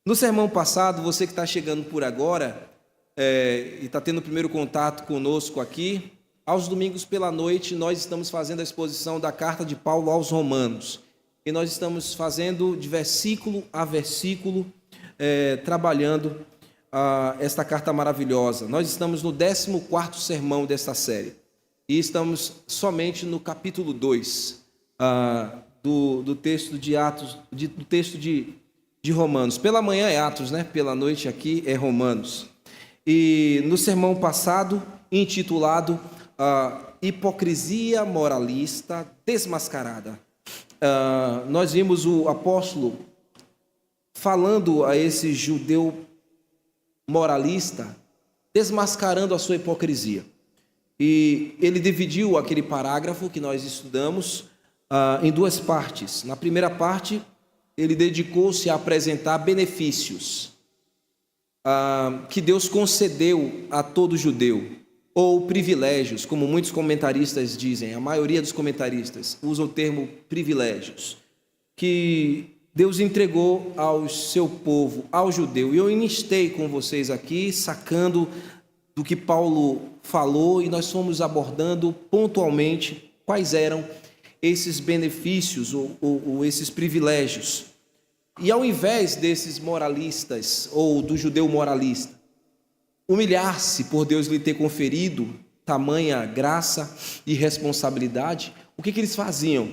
No sermão passado, você que está chegando por agora e está tendo o primeiro contato conosco aqui, aos domingos pela noite nós estamos fazendo a exposição da carta de Paulo aos Romanos. E nós estamos fazendo de versículo a versículo, trabalhando esta carta maravilhosa. Nós estamos no 14º sermão desta série. E estamos somente no capítulo 2 do texto de Atos, do texto de Romanos. Pela manhã é Atos, né? Pela noite aqui é Romanos. E no sermão passado, intitulado Hipocrisia Moralista Desmascarada, nós vimos o apóstolo falando a esse judeu moralista, desmascarando a sua hipocrisia. E ele dividiu aquele parágrafo que nós estudamos em duas partes. Na primeira parte, ele dedicou-se a apresentar benefícios que Deus concedeu a todo judeu, ou privilégios, como muitos comentaristas dizem. A maioria dos comentaristas usa o termo privilégios, que Deus entregou ao seu povo, ao judeu. E eu iniciei com vocês aqui, sacando do que Paulo falou, e nós fomos abordando pontualmente quais eram esses benefícios ou esses privilégios. E ao invés desses moralistas, ou do judeu moralista, humilhar-se por Deus lhe ter conferido tamanha graça e responsabilidade, o que eles faziam?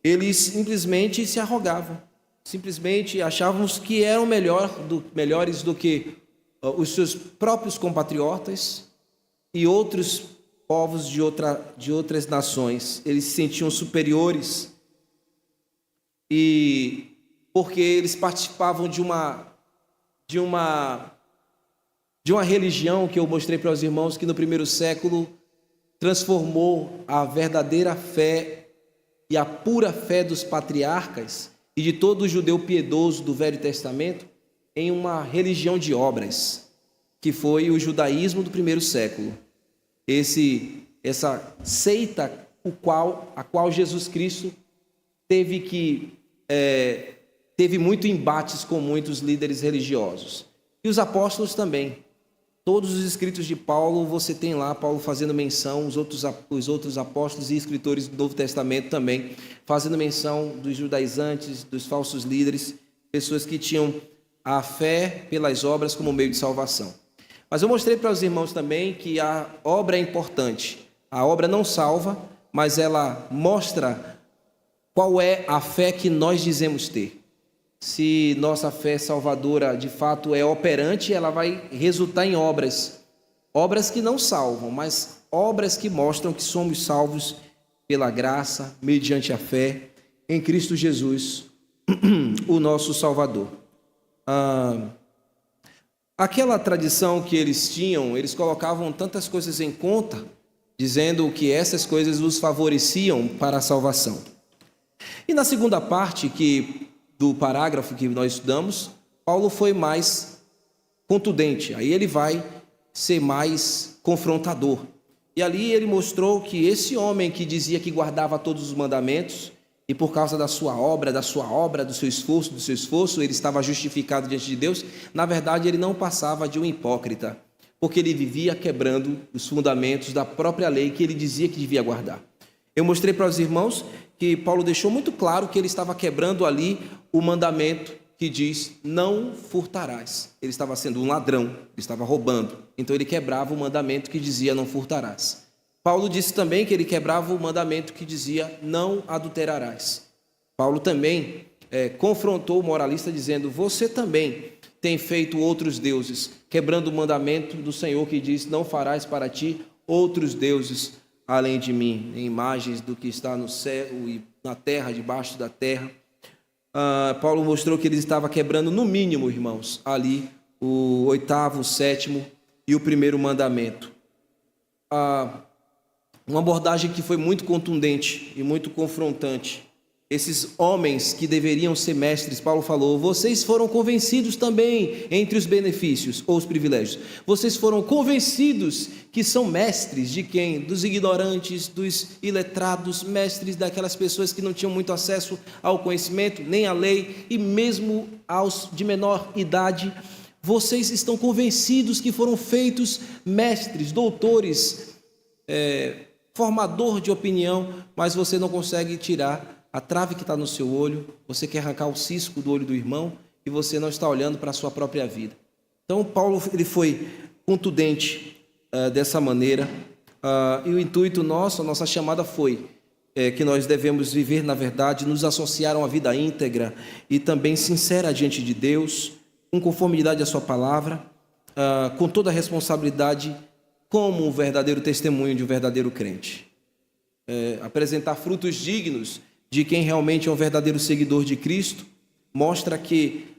Eles simplesmente se arrogavam, simplesmente achavam que eram melhores do que os seus próprios compatriotas e outros povos de outras nações. Eles se sentiam superiores, e porque eles participavam de uma religião que eu mostrei para os irmãos, que no primeiro século transformou a verdadeira fé e a pura fé dos patriarcas e de todo judeu piedoso do Velho Testamento em uma religião de obras, que foi o judaísmo do primeiro século. Essa seita a qual Jesus Cristo teve muito embates com muitos líderes religiosos. E os apóstolos também. Todos os escritos de Paulo, você tem lá Paulo fazendo menção, os outros apóstolos e escritores do Novo Testamento também, fazendo menção dos judaizantes, dos falsos líderes, pessoas que tinham a fé pelas obras como meio de salvação. Mas eu mostrei para os irmãos também que a obra é importante. A obra não salva, mas ela mostra qual é a fé que nós dizemos ter. Se nossa fé salvadora de fato é operante, ela vai resultar em obras que não salvam, mas obras que mostram que somos salvos pela graça, mediante a fé em Cristo Jesus, o nosso Salvador. Aquela tradição que eles tinham, eles colocavam tantas coisas em conta, dizendo que essas coisas os favoreciam para a salvação. E na segunda parte do parágrafo que nós estudamos, Paulo foi mais contundente, aí ele vai ser mais confrontador. E ali ele mostrou que esse homem que dizia que guardava todos os mandamentos, e por causa da sua obra, do seu esforço, ele estava justificado diante de Deus, na verdade ele não passava de um hipócrita, porque ele vivia quebrando os fundamentos da própria lei que ele dizia que devia guardar. Eu mostrei para os irmãos que Paulo deixou muito claro que ele estava quebrando ali o mandamento que diz: não furtarás. Ele estava sendo um ladrão, ele estava roubando. Então ele quebrava o mandamento que dizia: não furtarás. Paulo disse também que ele quebrava o mandamento que dizia: não adulterarás. Paulo também confrontou o moralista dizendo: você também tem feito outros deuses, quebrando o mandamento do Senhor que diz: não farás para ti outros deuses além de mim, em imagens do que está no céu e na terra, debaixo da terra. Paulo mostrou que ele estava quebrando, no mínimo, irmãos, ali o 8º, o 7º e o 1º mandamento. Uma abordagem que foi muito contundente e muito confrontante. esses homens que deveriam ser mestres, Paulo falou, vocês foram convencidos também entre os benefícios ou os privilégios. Vocês foram convencidos que são mestres de quem? Dos ignorantes, dos iletrados, mestres daquelas pessoas que não tinham muito acesso ao conhecimento, nem à lei, e mesmo aos de menor idade. Vocês estão convencidos que foram feitos mestres, doutores, formador de opinião, mas você não consegue tirar a trave que está no seu olho, você quer arrancar o cisco do olho do irmão e você não está olhando para a sua própria vida. Então, Paulo ele foi contundente dessa maneira, e o intuito nosso, a nossa chamada foi que nós devemos viver na verdade, nos associar a uma vida íntegra e também sincera diante de Deus, com conformidade à sua palavra, com toda a responsabilidade, como um verdadeiro testemunho de um verdadeiro crente. Apresentar frutos dignos de quem realmente é um verdadeiro seguidor de Cristo, mostra que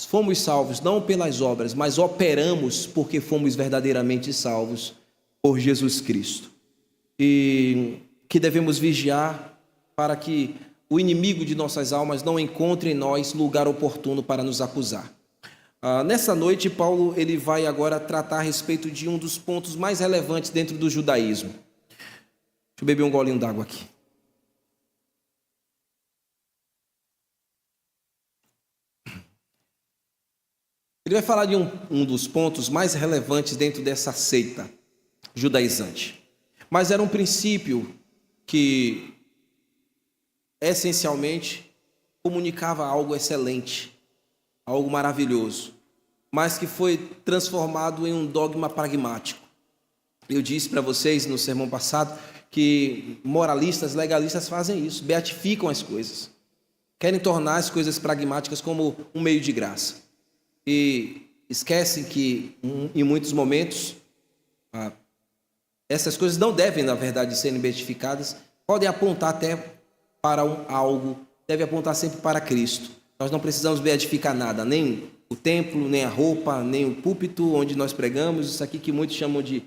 fomos salvos não pelas obras, mas operamos porque fomos verdadeiramente salvos por Jesus Cristo. E que devemos vigiar para que o inimigo de nossas almas não encontre em nós lugar oportuno para nos acusar. Nessa noite, Paulo ele vai agora tratar a respeito de um dos pontos mais relevantes dentro do judaísmo. Deixa eu beber um golinho d'água aqui. Ele vai falar de um dos pontos mais relevantes dentro dessa seita judaizante. Mas era um princípio que, essencialmente, comunicava algo excelente, algo maravilhoso, mas que foi transformado em um dogma pragmático. Eu disse para vocês no sermão passado que moralistas, legalistas fazem isso, beatificam as coisas, querem tornar as coisas pragmáticas como um meio de graça. E esquecem que, em muitos momentos, essas coisas não devem, na verdade, serem beatificadas, podem apontar até para algo, devem apontar sempre para Cristo. Nós não precisamos beatificar nada, nem o templo, nem a roupa, nem o púlpito onde nós pregamos, isso aqui que muitos chamam de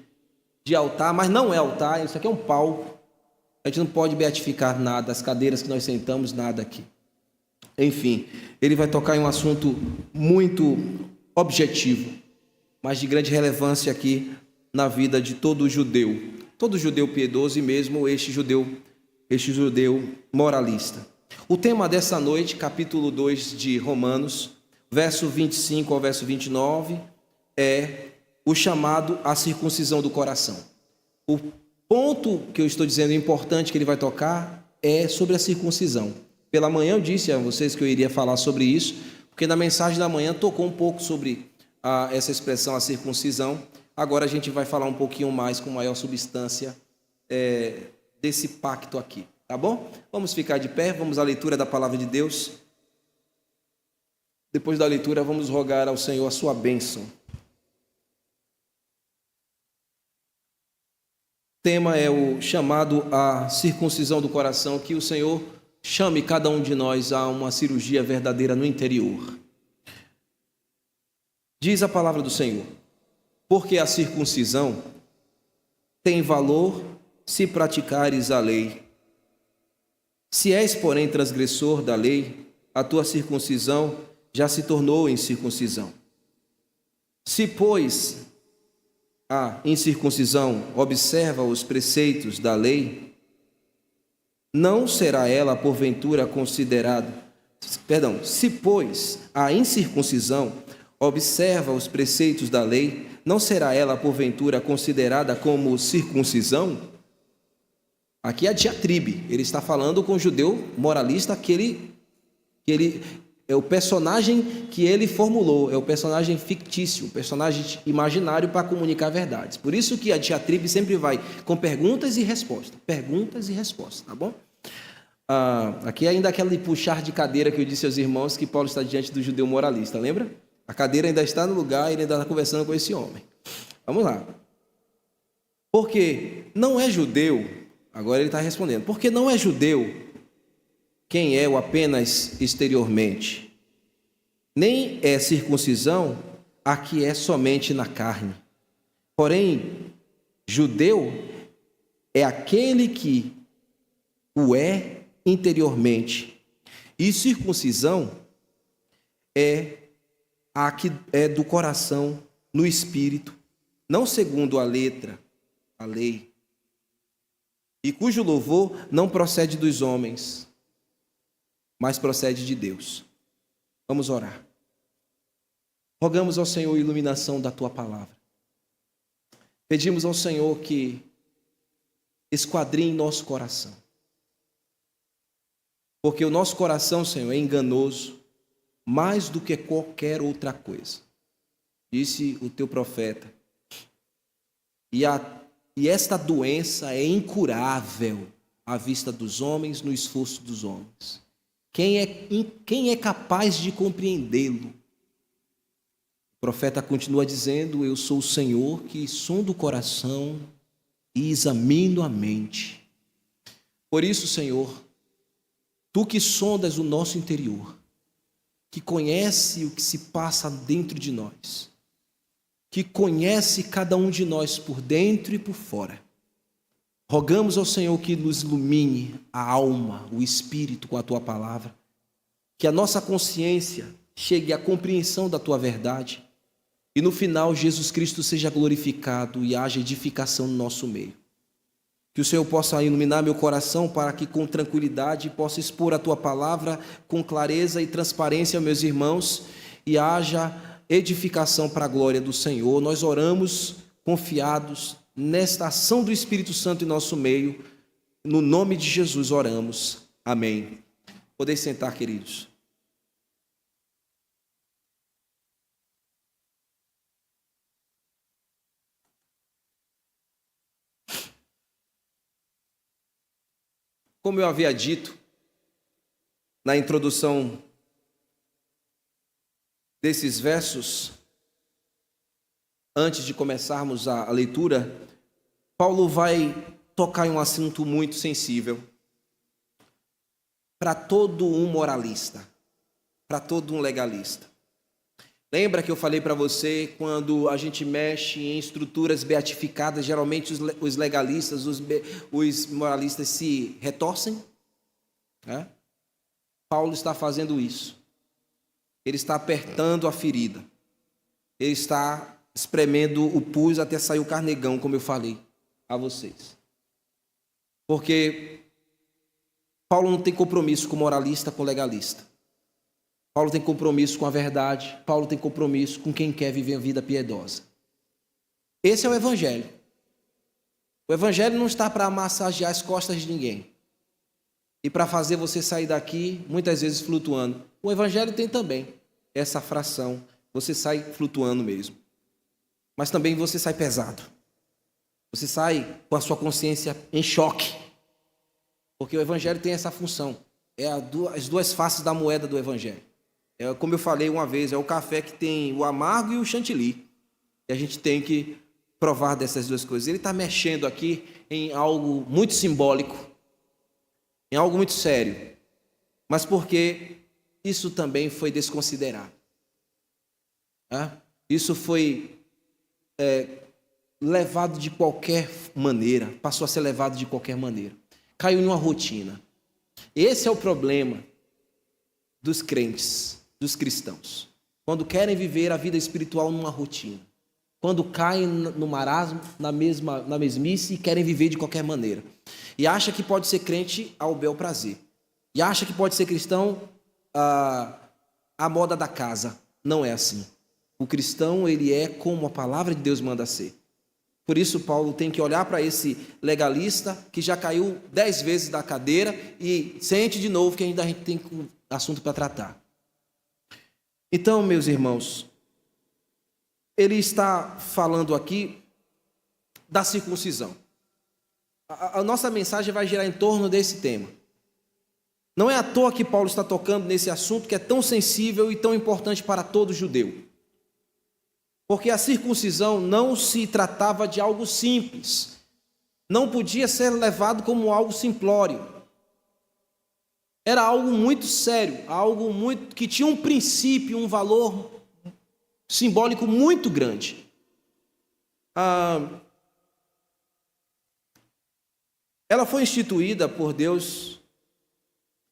altar, mas não é altar, isso aqui é um palco. A gente não pode beatificar nada, as cadeiras que nós sentamos, nada aqui. Enfim, ele vai tocar em um assunto muito objetivo, mas de grande relevância aqui na vida de todo judeu piedoso e mesmo este judeu moralista. O tema dessa noite, capítulo 2 de Romanos, verso 25 ao verso 29, é o chamado à circuncisão do coração. O ponto que eu estou dizendo importante que ele vai tocar é sobre a circuncisão. Pela manhã eu disse a vocês que eu iria falar sobre isso, porque na mensagem da manhã tocou um pouco sobre essa expressão, a circuncisão. Agora a gente vai falar um pouquinho mais, com maior substância, desse pacto aqui, tá bom? Vamos ficar de pé, vamos à leitura da palavra de Deus. Depois da leitura, vamos rogar ao Senhor a sua bênção. O tema é o chamado à circuncisão do coração, que o Senhor chame cada um de nós a uma cirurgia verdadeira no interior. Diz a palavra do Senhor: porque a circuncisão tem valor se praticares a lei. Se és, porém, transgressor da lei, a tua circuncisão já se tornou incircuncisão. Se, pois, a incircuncisão observa os preceitos da lei, não será ela, porventura, considerada... Se, pois, a incircuncisão observa os preceitos da lei, não será ela, porventura, considerada como circuncisão? Aqui é a diatribe, ele está falando com o judeu moralista, que ele é o personagem que ele formulou, é o personagem fictício, o personagem imaginário para comunicar verdades. Por isso que a diatribe sempre vai com perguntas e respostas, tá bom? Aqui ainda aquele puxar de cadeira que eu disse aos irmãos que Paulo está diante do judeu moralista, lembra? A cadeira ainda está no lugar e ele ainda está conversando com esse homem. Vamos lá. Porque não é judeu, agora ele está respondendo, porque não é judeu quem é o apenas exteriormente, nem é circuncisão a que é somente na carne. Porém, judeu é aquele que o é interiormente, E circuncisão é a que é do coração, no espírito, não segundo a letra, a lei, e cujo louvor não procede dos homens, mas procede de Deus. Vamos orar. Rogamos ao Senhor a iluminação da Tua palavra. Pedimos ao Senhor que esquadrinhe nosso coração. Porque o nosso coração, Senhor, é enganoso mais do que qualquer outra coisa. Disse o Teu profeta. E esta doença é incurável à vista dos homens, no esforço dos homens. Quem é capaz de compreendê-lo? O profeta continua dizendo: eu sou o Senhor que sonda o coração e examino a mente. Por isso, Senhor, Tu que sondas o nosso interior, que conhece o que se passa dentro de nós, que conhece cada um de nós por dentro e por fora, rogamos ao Senhor que nos ilumine a alma, o espírito com a Tua palavra, que a nossa consciência chegue à compreensão da Tua verdade e no final Jesus Cristo seja glorificado e haja edificação no nosso meio. Que o Senhor possa iluminar meu coração para que com tranquilidade possa expor a Tua palavra com clareza e transparência, meus irmãos, e haja edificação para a glória do Senhor. Nós oramos confiados nesta ação do Espírito Santo em nosso meio. No nome de Jesus oramos. Amém. Podeis sentar, queridos. Como eu havia dito na introdução desses versos, antes de começarmos a leitura, Paulo vai tocar em um assunto muito sensível para todo um moralista, para todo um legalista. Lembra que eu falei para você, quando a gente mexe em estruturas beatificadas, geralmente os legalistas, os moralistas se retorcem? Paulo está fazendo isso. Ele está apertando a ferida. Ele está espremendo o pus até sair o carnegão, como eu falei a vocês. Porque Paulo não tem compromisso com moralista, com legalista. Paulo tem compromisso com a verdade. Paulo tem compromisso com quem quer viver a vida piedosa. Esse é o Evangelho. O Evangelho não está para massagear as costas de ninguém e para fazer você sair daqui, muitas vezes, flutuando. O Evangelho tem também essa fração. Você sai flutuando mesmo. Mas também você sai pesado. Você sai com a sua consciência em choque. Porque o Evangelho tem essa função. É as duas faces da moeda do Evangelho. É, como eu falei uma vez, é o café que tem o amargo e o chantilly. E a gente tem que provar dessas duas coisas. Ele está mexendo aqui em algo muito simbólico, em algo muito sério. Mas porque isso também foi desconsiderado. Isso foi levado de qualquer maneira, passou a ser levado de qualquer maneira. Caiu em uma rotina. Esse é o problema dos crentes, dos cristãos, quando querem viver a vida espiritual numa rotina, quando caem no marasmo, na mesmice e querem viver de qualquer maneira, e acha que pode ser crente ao bel prazer, e acha que pode ser cristão à moda da casa. Não é assim. O cristão, ele é como a palavra de Deus manda ser. Por isso Paulo tem que olhar para esse legalista que já caiu 10 vezes da cadeira e sente de novo que ainda a gente tem assunto para tratar. Então, meus irmãos, ele está falando aqui da circuncisão. A nossa mensagem vai girar em torno desse tema. Não é à toa que Paulo está tocando nesse assunto que é tão sensível e tão importante para todo judeu. Porque a circuncisão não se tratava de algo simples. Não podia ser levado como algo simplório. Era algo muito sério, algo muito que tinha um princípio, um valor simbólico muito grande. Ela foi instituída por Deus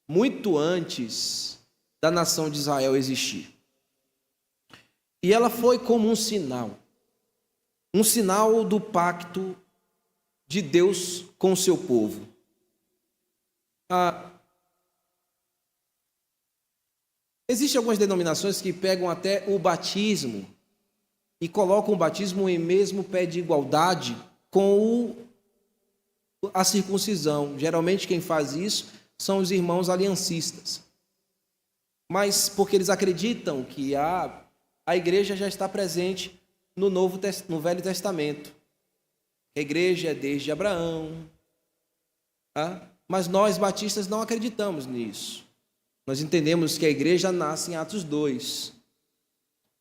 muito antes da nação de Israel existir. E ela foi como um sinal do pacto de Deus com o seu povo. Existem algumas denominações que pegam até o batismo e colocam o batismo em mesmo pé de igualdade com a circuncisão. Geralmente quem faz isso são os irmãos aliancistas. Mas porque eles acreditam que a igreja já está presente no Velho Testamento. A igreja é desde Abraão. Mas nós batistas não acreditamos nisso. Nós entendemos que a igreja nasce em Atos 2.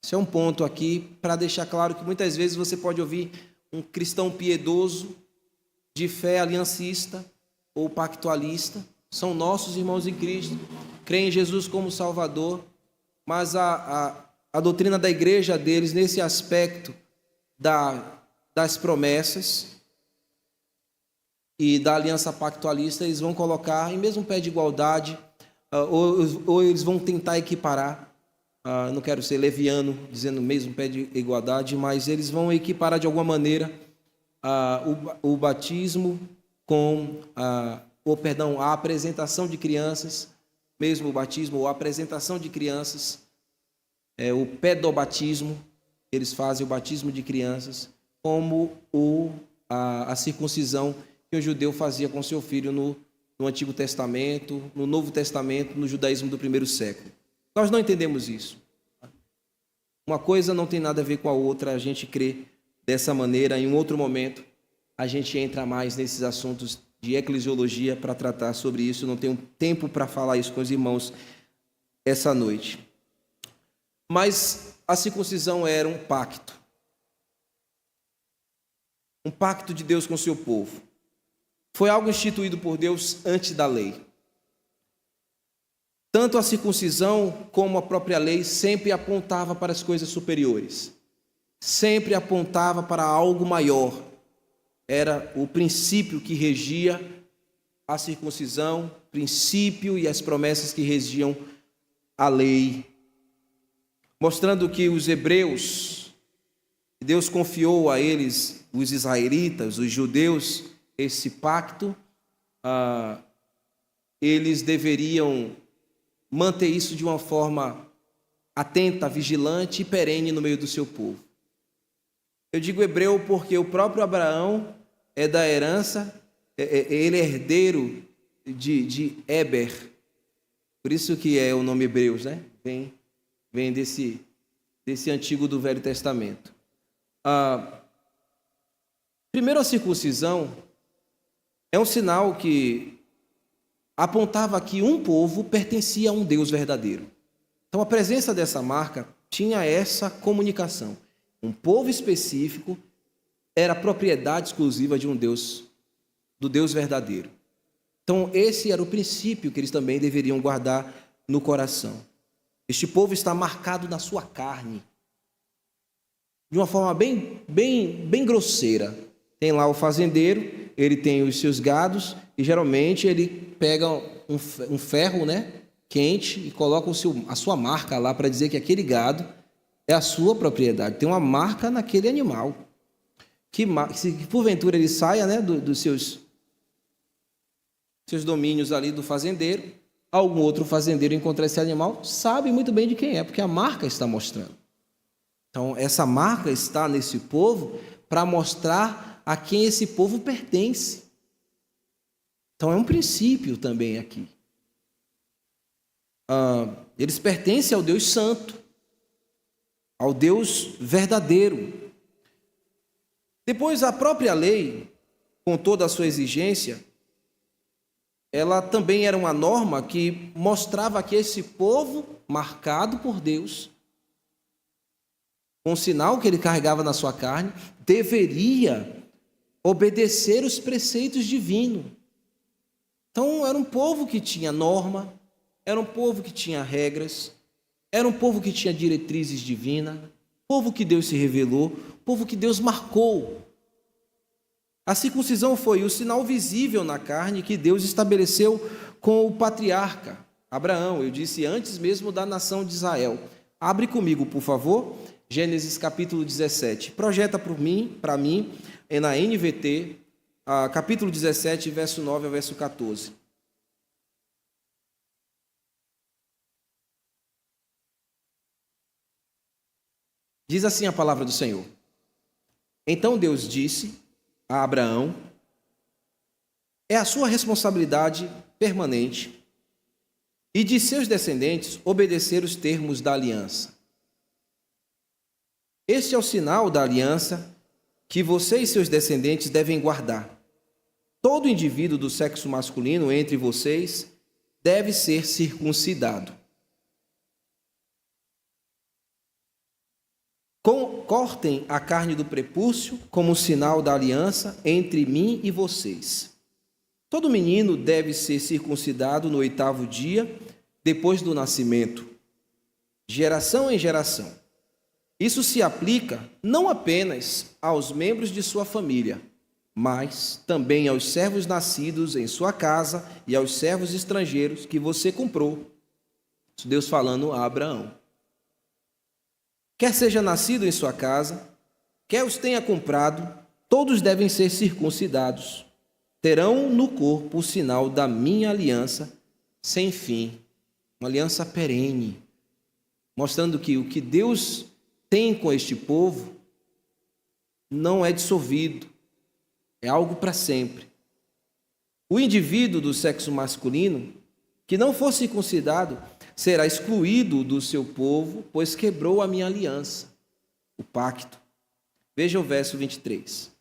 Esse é um ponto aqui para deixar claro que muitas vezes você pode ouvir um cristão piedoso, de fé aliancista ou pactualista. São nossos irmãos em Cristo, creem em Jesus como Salvador, mas a doutrina da igreja deles, nesse aspecto das promessas e da aliança pactualista, eles vão colocar em mesmo pé de igualdade, ou eles vão tentar equiparar, não quero ser leviano dizendo mesmo pé de igualdade, mas eles vão equiparar de alguma maneira o batismo com a apresentação de crianças, mesmo o batismo ou a apresentação de crianças, o pedobatismo, eles fazem o batismo de crianças, como a circuncisão que o judeu fazia com seu filho no Antigo Testamento, no Novo Testamento, no judaísmo do primeiro século. Nós não entendemos isso. Uma coisa não tem nada a ver com a outra, a gente crê dessa maneira. Em um outro momento, a gente entra mais nesses assuntos de eclesiologia para tratar sobre isso. Não tenho tempo para falar isso com os irmãos essa noite. Mas a circuncisão era um pacto de Deus com o seu povo. Foi algo instituído por Deus antes da lei. Tanto a circuncisão como a própria lei sempre apontava para as coisas superiores. Sempre apontava para algo maior. Era o princípio que regia a circuncisão, princípio e as promessas que regiam a lei. Mostrando que os hebreus, Deus confiou a eles, os israelitas, os judeus, esse pacto, eles deveriam manter isso de uma forma atenta, vigilante e perene no meio do seu povo. Eu digo hebreu porque o próprio Abraão é da herança, ele é herdeiro de Eber, por isso que é o nome Hebreus, né? Vem desse antigo do Velho Testamento. Primeiro, a circuncisão é um sinal que apontava que um povo pertencia a um Deus verdadeiro. Então, a presença dessa marca tinha essa comunicação. Um povo específico era propriedade exclusiva de um Deus, do Deus verdadeiro. Então, esse era o princípio que eles também deveriam guardar no coração. Este povo está marcado na sua carne, de uma forma bem grosseira. Tem lá o fazendeiro, ele tem os seus gados, e geralmente ele pega um ferro, né, quente, e coloca a sua marca lá para dizer que aquele gado é a sua propriedade. Tem uma marca naquele animal. Que se porventura ele saia, né, dos seus domínios ali do fazendeiro, algum outro fazendeiro encontrar esse animal, sabe muito bem de quem é, porque a marca está mostrando. Então, essa marca está nesse povo para mostrar a quem esse povo pertence. Então, é um princípio também aqui. Eles pertencem ao Deus Santo, ao Deus verdadeiro. Depois, a própria lei, com toda a sua exigência, ela também era uma norma que mostrava que esse povo, marcado por Deus, com o sinal que ele carregava na sua carne, deveria obedecer os preceitos divinos. Então, era um povo que tinha norma, era um povo que tinha regras, era um povo que tinha diretrizes divinas, povo que Deus se revelou, povo que Deus marcou. A circuncisão foi o sinal visível na carne que Deus estabeleceu com o patriarca Abraão, eu disse antes mesmo da nação de Israel. Abre comigo, por favor, Gênesis capítulo 17. Projeta para mim, é na NVT, capítulo 17, verso 9 ao verso 14. Diz assim a palavra do Senhor. Então Deus disse a Abraão: é a sua responsabilidade permanente e de seus descendentes obedecer os termos da aliança. Este é o sinal da aliança que você e seus descendentes devem guardar. Todo indivíduo do sexo masculino entre vocês deve ser circuncidado. Cortem a carne do prepúcio como sinal da aliança entre mim e vocês. Todo menino deve ser circuncidado no 8º dia depois do nascimento, geração em geração. Isso se aplica não apenas aos membros de sua família, mas também aos servos nascidos em sua casa e aos servos estrangeiros que você comprou. Isso Deus falando a Abraão. Quer seja nascido em sua casa, quer os tenha comprado, todos devem ser circuncidados. Terão no corpo o sinal da minha aliança sem fim, uma aliança perene, mostrando que o que Deus tem com este povo não é dissolvido, é algo para sempre. O indivíduo do sexo masculino que não for circuncidado será excluído do seu povo, pois quebrou a minha aliança, o pacto. Veja o verso 23.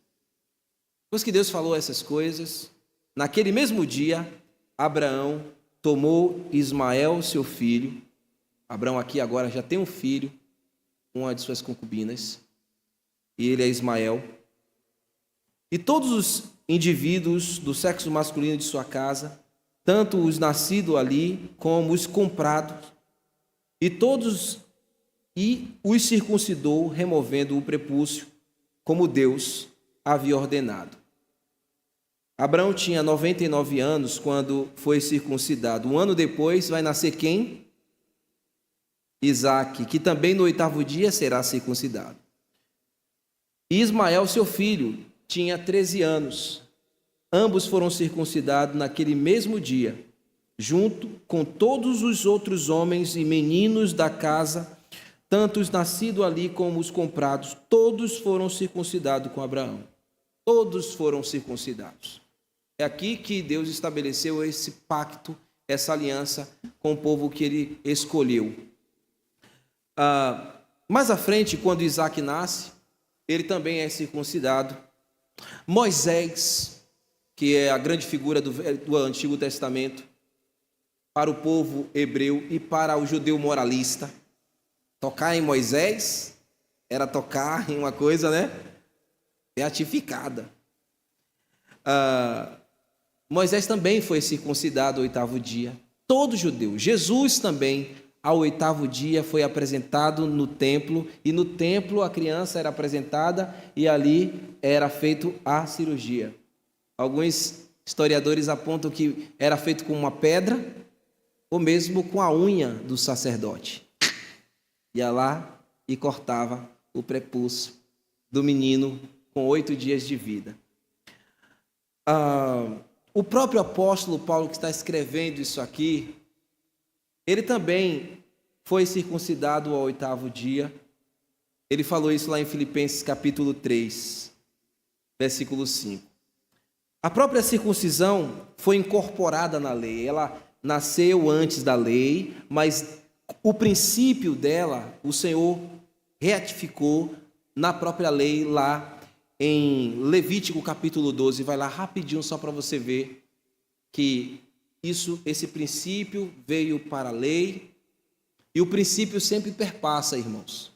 Depois que Deus falou essas coisas, naquele mesmo dia, Abraão tomou Ismael, seu filho. Abraão aqui agora já tem um filho, uma de suas concubinas, e ele é Ismael. E todos os indivíduos do sexo masculino de sua casa, tanto os nascidos ali como os comprados, e os circuncidou, removendo o prepúcio, como Deus havia ordenado. Abraão tinha 99 anos quando foi circuncidado. Um ano depois vai nascer quem? Isaque, que também no 8º dia será circuncidado. E Ismael, seu filho, tinha 13 anos. Ambos foram circuncidados naquele mesmo dia, junto com todos os outros homens e meninos da casa, tanto os nascidos ali como os comprados, todos foram circuncidados com Abraão. Todos foram circuncidados. É aqui que Deus estabeleceu esse pacto, essa aliança com o povo que ele escolheu. Mais à frente, quando Isaque nasce, ele também é circuncidado. Moisés, que é a grande figura do Antigo Testamento, para o povo hebreu e para o judeu moralista. Tocar em Moisés era tocar em uma coisa, beatificada. Moisés também foi circuncidado ao 8º dia. Todo judeu. Jesus também, ao 8º dia, foi apresentado no templo, e no templo a criança era apresentada e ali era feito a cirurgia. Alguns historiadores apontam que era feito com uma pedra ou mesmo com a unha do sacerdote. Ia lá e cortava o prepúcio do menino com 8 dias de vida. O próprio apóstolo Paulo, que está escrevendo isso aqui, ele também foi circuncidado ao 8º dia. Ele falou isso lá em Filipenses capítulo 3, versículo 5. A própria circuncisão foi incorporada na lei. Ela nasceu antes da lei, mas o princípio dela, o Senhor retificou na própria lei lá em Levítico capítulo 12. Vai lá rapidinho só para você ver que esse princípio veio para a lei, e o princípio sempre perpassa, irmãos.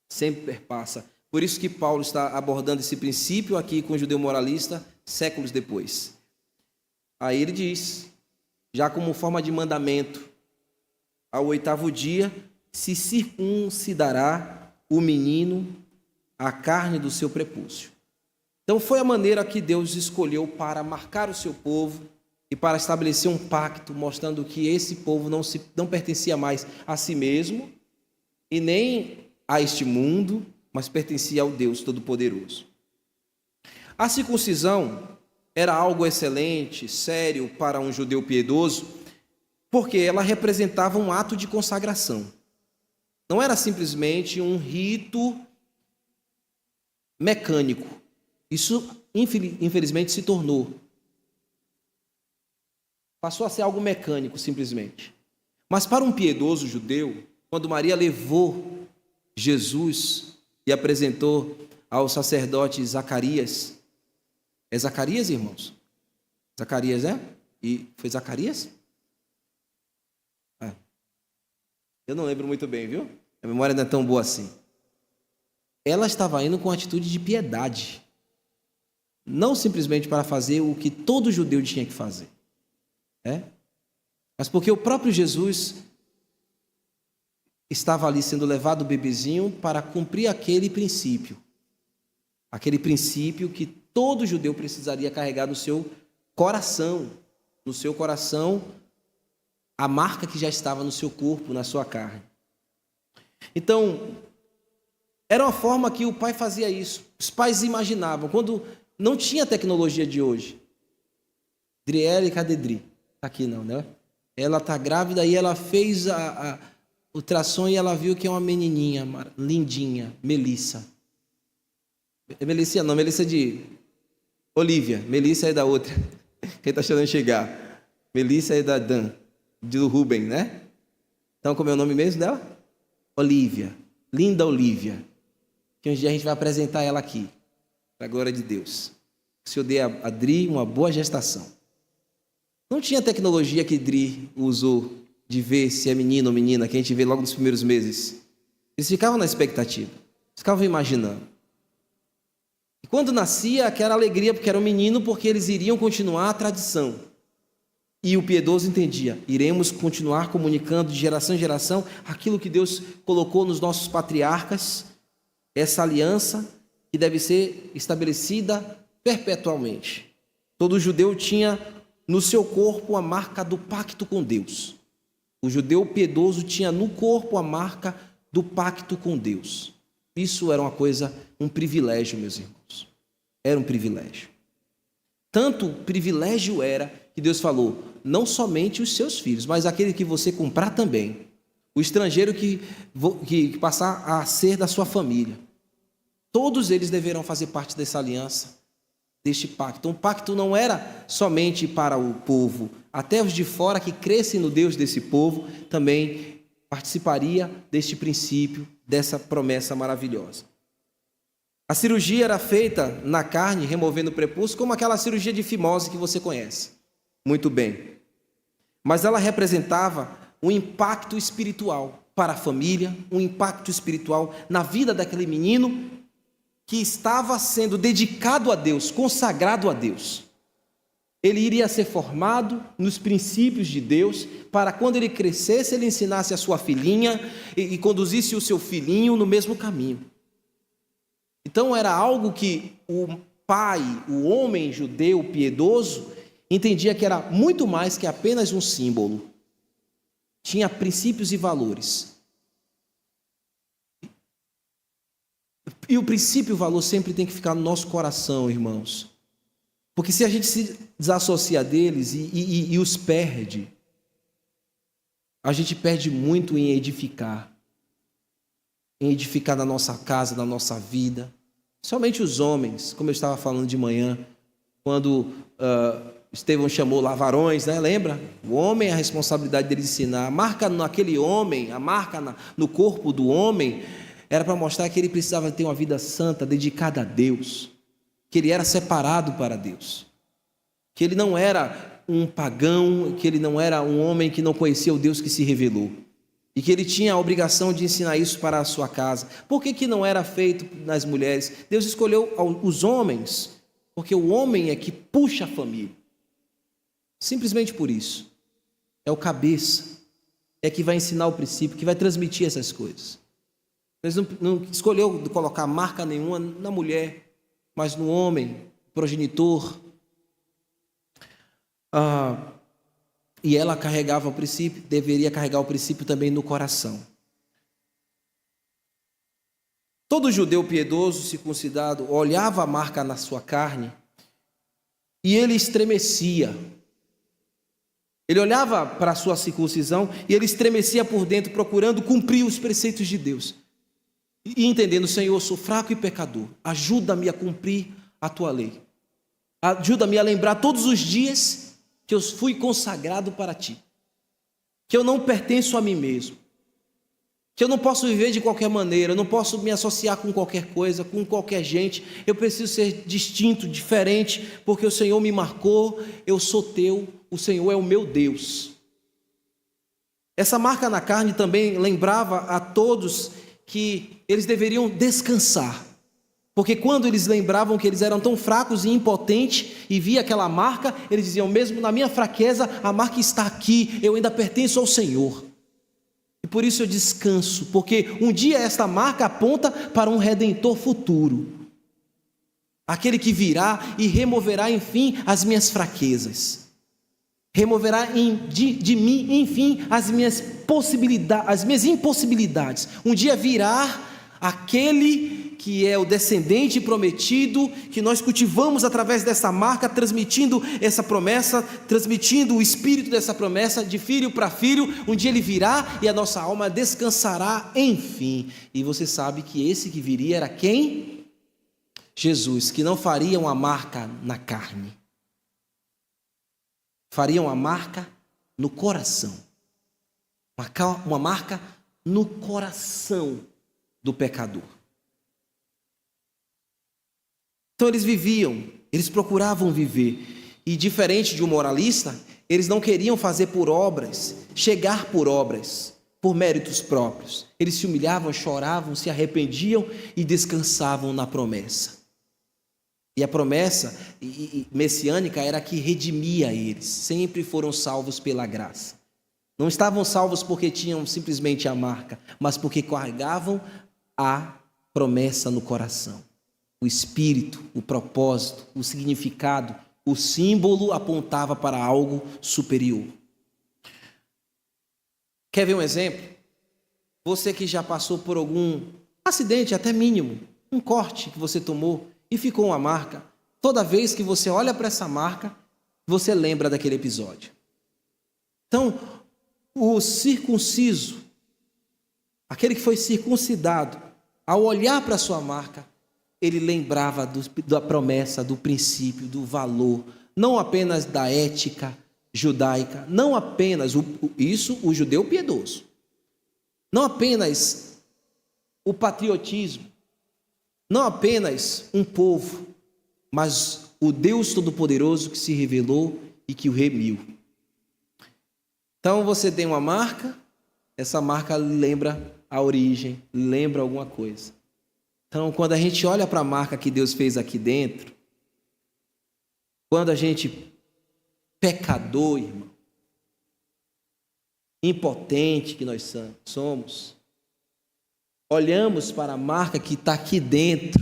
Sempre perpassa. Por isso que Paulo está abordando esse princípio aqui com o judeu moralista séculos depois. Aí ele diz, já como forma de mandamento, ao 8º dia se circuncidará o menino a carne do seu prepúcio. Então foi a maneira que Deus escolheu para marcar o seu povo e para estabelecer um pacto, mostrando que esse povo não pertencia mais a si mesmo e nem a este mundo, mas pertencia ao Deus Todo-Poderoso. A circuncisão era algo excelente, sério para um judeu piedoso, porque ela representava um ato de consagração. Não era simplesmente um rito mecânico. Isso, infelizmente, se tornou. Passou a ser algo mecânico, simplesmente. Mas para um piedoso judeu, quando Maria levou Jesus e apresentou ao sacerdote Zacarias. É Zacarias, irmãos? Zacarias, é? E foi Zacarias? Eu não lembro muito bem, viu? A memória não é tão boa assim. Ela estava indo com atitude de piedade. Não simplesmente para fazer o que todo judeu tinha que fazer. Mas porque o próprio Jesus estava ali sendo levado bebezinho para cumprir aquele princípio que todo judeu precisaria carregar no seu coração, a marca que já estava no seu corpo, na sua carne. Então, era uma forma que o pai fazia isso. Os pais imaginavam, quando não tinha a tecnologia de hoje. Driele, cadê Dri? Está aqui não, né? Ela está grávida e ela fez o ultrassom e ela viu que é uma menininha lindinha, Melissa. Melissa de Olivia. Melissa é da outra. Quem está chegando chegar? Melissa é da Dan, do Ruben, né? Então, como é o nome mesmo dela? Olivia. Linda Olivia. Que um dia a gente vai apresentar ela aqui. Para a glória de Deus. Que o Senhor dê a Dri uma boa gestação. Não tinha a tecnologia que Dri usou de ver se é menino ou menina, que a gente vê logo nos primeiros meses. Eles ficavam na expectativa. Ficavam imaginando. E quando nascia, aquela alegria porque era um menino, porque eles iriam continuar a tradição. E o piedoso entendia, iremos continuar comunicando de geração em geração aquilo que Deus colocou nos nossos patriarcas, essa aliança que deve ser estabelecida perpetualmente. Todo judeu tinha no seu corpo a marca do pacto com Deus. O judeu piedoso tinha no corpo a marca do pacto com Deus. Isso era uma coisa, um privilégio, meus irmãos. Era um privilégio. Tanto privilégio era que Deus falou, não somente os seus filhos, mas aquele que você comprar também. O estrangeiro que passar a ser da sua família. Todos eles deverão fazer parte dessa aliança, deste pacto. Um pacto não era somente para o povo, até os de fora que crescem no Deus desse povo também participaria deste princípio, dessa promessa maravilhosa. A cirurgia era feita na carne, removendo o prepúcio, como aquela cirurgia de fimose que você conhece muito bem. Mas ela representava um impacto espiritual para a família, um impacto espiritual na vida daquele menino que estava sendo dedicado a Deus, consagrado a Deus. Ele iria ser formado nos princípios de Deus, para quando ele crescesse, ele ensinasse a sua filhinha e conduzisse o seu filhinho no mesmo caminho. Então era algo que o pai, o homem judeu piedoso, entendia que era muito mais que apenas um símbolo. Tinha princípios e valores. E o princípio e o valor sempre tem que ficar no nosso coração, irmãos. Porque se a gente se desassocia deles e os perde, a gente perde muito em edificar na nossa casa, na nossa vida. Somente os homens, como eu estava falando de manhã, quando Estevão chamou lá varões, né? Lembra? O homem, a responsabilidade dele ensinar. A marca naquele homem, a marca no corpo do homem, era para mostrar que ele precisava ter uma vida santa, dedicada a Deus, que ele era separado para Deus, que ele não era um pagão, que ele não era um homem que não conhecia o Deus que se revelou, e que ele tinha a obrigação de ensinar isso para a sua casa. Por que não era feito nas mulheres? Deus escolheu os homens, porque o homem é que puxa a família, simplesmente por isso. É o cabeça, é que vai ensinar o princípio, que vai transmitir essas coisas. Deus não escolheu colocar marca nenhuma na mulher, mas no homem, progenitor. E ela carregava o princípio, deveria carregar o princípio também no coração. Todo judeu piedoso, circuncidado, olhava a marca na sua carne e ele estremecia. Ele olhava para a sua circuncisão e ele estremecia por dentro, procurando cumprir os preceitos de Deus. E entendendo: Senhor, eu sou fraco e pecador, ajuda-me a cumprir a tua lei. Ajuda-me a lembrar todos os dias que eu fui consagrado para ti, que eu não pertenço a mim mesmo, que eu não posso viver de qualquer maneira, eu não posso me associar com qualquer coisa, com qualquer gente, eu preciso ser distinto, diferente, porque o Senhor me marcou, eu sou teu, o Senhor é o meu Deus. Essa marca na carne também lembrava a todos que eles deveriam descansar, porque quando eles lembravam que eles eram tão fracos e impotentes e via aquela marca, eles diziam: mesmo na minha fraqueza, a marca está aqui, eu ainda pertenço ao Senhor. E por isso eu descanso, porque um dia esta marca aponta para um Redentor futuro, aquele que virá e removerá, enfim, as minhas fraquezas, removerá de mim, enfim, as minhas possibilidades, as minhas impossibilidades. Um dia virá aquele que é o descendente prometido, que nós cultivamos através dessa marca, transmitindo essa promessa, transmitindo o espírito dessa promessa de filho para filho. Um dia ele virá e a nossa alma descansará, enfim. E você sabe que esse que viria era quem? Jesus, que não faria uma marca na carne, faria uma marca no coração, uma marca no coração do pecador. Então eles viviam, eles procuravam viver, e diferente de um moralista, eles não queriam fazer por obras, chegar por obras, por méritos próprios. Eles se humilhavam, choravam, se arrependiam e descansavam na promessa. E a promessa messiânica era que redimia eles, sempre foram salvos pela graça. Não estavam salvos porque tinham simplesmente a marca, mas porque carregavam a promessa no coração. O espírito, o propósito, o significado, o símbolo apontava para algo superior. Quer ver um exemplo? Você que já passou por algum acidente, até mínimo, um corte que você tomou e ficou uma marca. Toda vez que você olha para essa marca, você lembra daquele episódio. Então, o circunciso, aquele que foi circuncidado, ao olhar para a sua marca, ele lembrava da promessa, do princípio, do valor, não apenas da ética judaica, não apenas o judeu piedoso, não apenas o patriotismo, não apenas um povo, mas o Deus Todo-Poderoso que se revelou e que o remiu. Então você tem uma marca, essa marca lembra a origem, lembra alguma coisa. Então, quando a gente olha para a marca que Deus fez aqui dentro, quando a gente, pecador, irmão, impotente que nós somos, olhamos para a marca que está aqui dentro,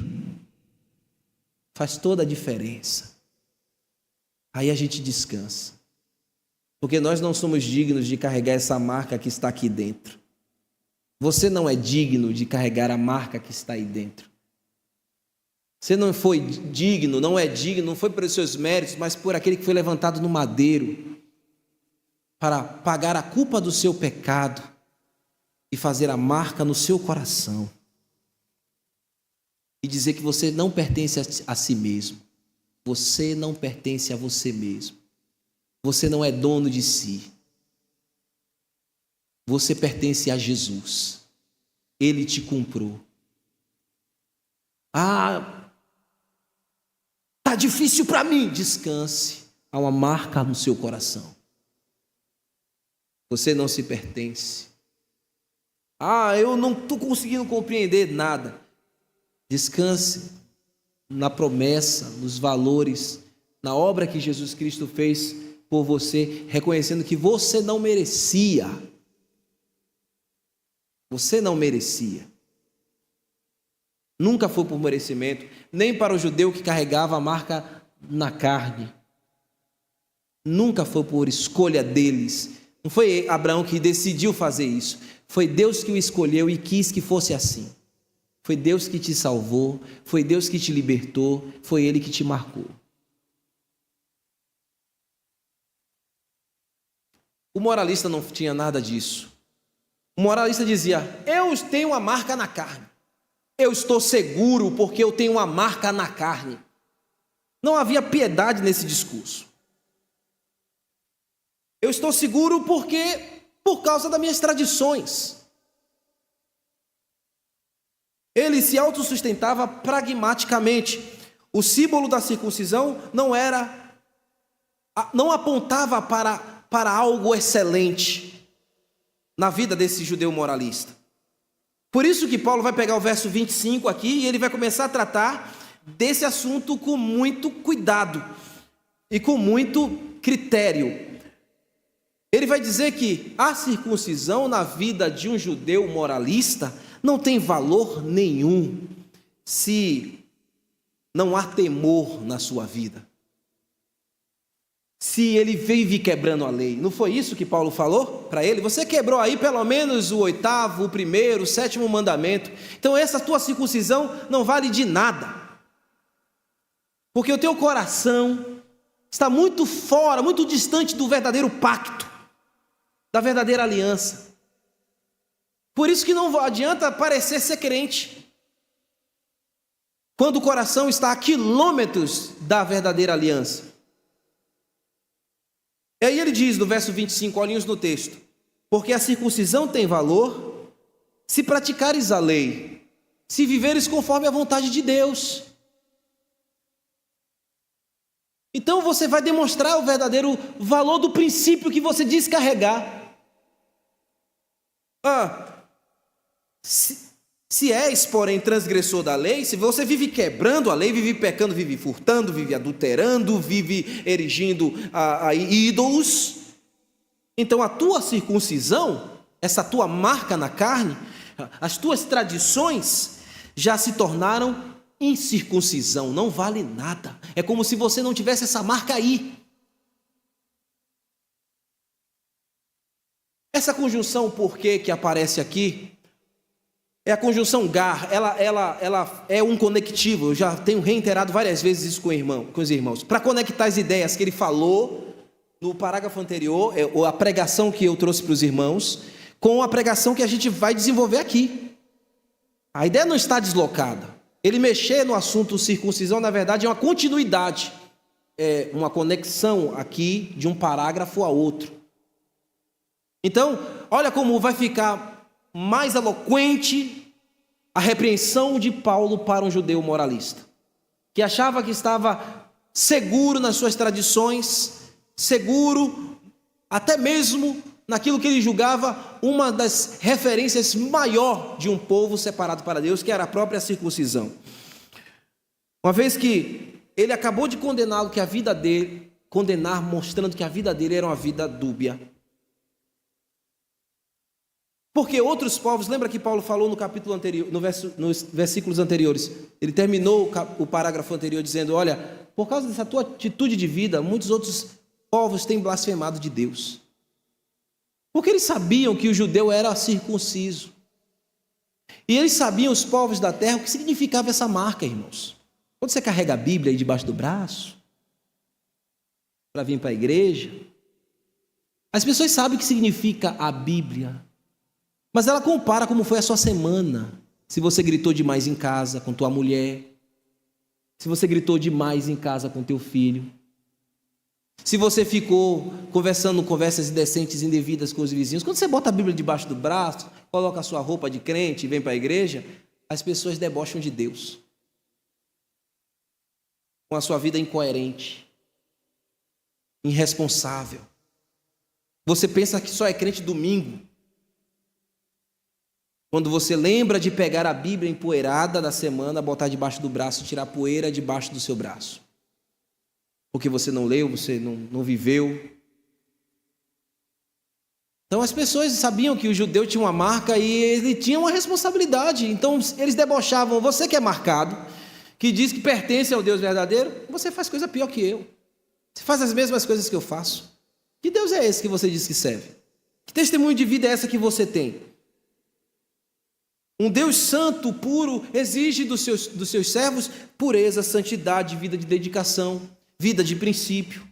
faz toda a diferença. Aí a gente descansa, porque nós não somos dignos de carregar essa marca que está aqui dentro. Você não é digno de carregar a marca que está aí dentro. Você não foi digno, não é digno, não foi pelos seus méritos, mas por aquele que foi levantado no madeiro para pagar a culpa do seu pecado e fazer a marca no seu coração e dizer que você não pertence a si mesmo. Você não pertence a você mesmo. Você não é dono de si. Você pertence a Jesus. Ele te comprou. Tá difícil para mim. Descanse. Há uma marca no seu coração. Você não se pertence. Eu não estou conseguindo compreender nada. Descanse na promessa, nos valores, na obra que Jesus Cristo fez por você, reconhecendo que você não merecia. Você não merecia. Nunca foi por merecimento, nem para o judeu que carregava a marca na carne. Nunca foi por escolha deles. Não foi Abraão que decidiu fazer isso. Foi Deus que o escolheu e quis que fosse assim. Foi Deus que te salvou, foi Deus que te libertou, foi Ele que te marcou. O moralista não tinha nada disso. O moralista dizia: eu tenho uma marca na carne. Eu estou seguro porque eu tenho uma marca na carne. Não havia piedade nesse discurso. Eu estou seguro por causa das minhas tradições. Ele se autossustentava pragmaticamente. O símbolo da circuncisão não apontava para algo excelente na vida desse judeu moralista. Por isso que Paulo vai pegar o verso 25 aqui e ele vai começar a tratar desse assunto com muito cuidado e com muito critério. Ele vai dizer que a circuncisão na vida de um judeu moralista não tem valor nenhum se não há temor na sua vida. Se ele vive quebrando a lei. Não foi isso que Paulo falou para ele? Você quebrou aí pelo menos o 8º, o 1º, o 7º mandamento. Então essa tua circuncisão não vale de nada. Porque o teu coração está muito fora, muito distante do verdadeiro pacto, da verdadeira aliança. Por isso que não adianta parecer ser crente, quando o coração está a quilômetros da verdadeira aliança. E aí ele diz no verso 25, olhinhos no texto: porque a circuncisão tem valor se praticares a lei, se viveres conforme a vontade de Deus. Então você vai demonstrar o verdadeiro valor do princípio que você diz carregar. Se és, porém, transgressor da lei, se você vive quebrando a lei, vive pecando, vive furtando, vive adulterando, vive erigindo ídolos, então a tua circuncisão, essa tua marca na carne, as tuas tradições já se tornaram incircuncisão, não vale nada. É como se você não tivesse essa marca aí. Essa conjunção porque que aparece aqui é a conjunção gar. Ela é um conectivo. Eu já tenho reiterado várias vezes isso com os irmãos, para conectar as ideias que ele falou no parágrafo anterior, ou a pregação que eu trouxe para os irmãos, com a pregação que a gente vai desenvolver aqui. A ideia não está deslocada. Ele mexer no assunto circuncisão, na verdade, é uma continuidade, é uma conexão aqui de um parágrafo a outro. Então, olha como vai ficar mais eloquente a repreensão de Paulo para um judeu moralista, que achava que estava seguro nas suas tradições, seguro até mesmo naquilo que ele julgava uma das referências maior de um povo separado para Deus, que era a própria circuncisão. Uma vez que ele acabou de condená-lo, que a vida dele, mostrando que a vida dele era uma vida dúbia. Porque outros povos, lembra que Paulo falou no capítulo anterior, nos versículos anteriores, ele terminou o parágrafo anterior dizendo: olha, por causa dessa tua atitude de vida, muitos outros povos têm blasfemado de Deus. Porque eles sabiam que o judeu era circunciso. E eles sabiam, os povos da terra, o que significava essa marca, irmãos. Quando você carrega a Bíblia aí debaixo do braço, para vir para a igreja, as pessoas sabem o que significa a Bíblia. Mas ela compara como foi a sua semana. Se você gritou demais em casa com tua mulher, se você gritou demais em casa com teu filho, se você ficou conversando conversas indecentes, indevidas com os vizinhos. Quando você bota a Bíblia debaixo do braço, coloca a sua roupa de crente e vem para a igreja, as pessoas debocham de Deus, com a sua vida incoerente, irresponsável. Você pensa que só é crente domingo, quando você lembra de pegar a Bíblia empoeirada da semana, botar debaixo do braço, tirar a poeira debaixo do seu braço. Porque você não leu, você não viveu. Então as pessoas sabiam que o judeu tinha uma marca e ele tinha uma responsabilidade. Então eles debochavam: você que é marcado, que diz que pertence ao Deus verdadeiro, você faz coisa pior que eu. Você faz as mesmas coisas que eu faço. Que Deus é esse que você diz que serve? Que testemunho de vida é essa que você tem? Um Deus santo, puro, exige dos seus servos pureza, santidade, vida de dedicação, vida de princípio.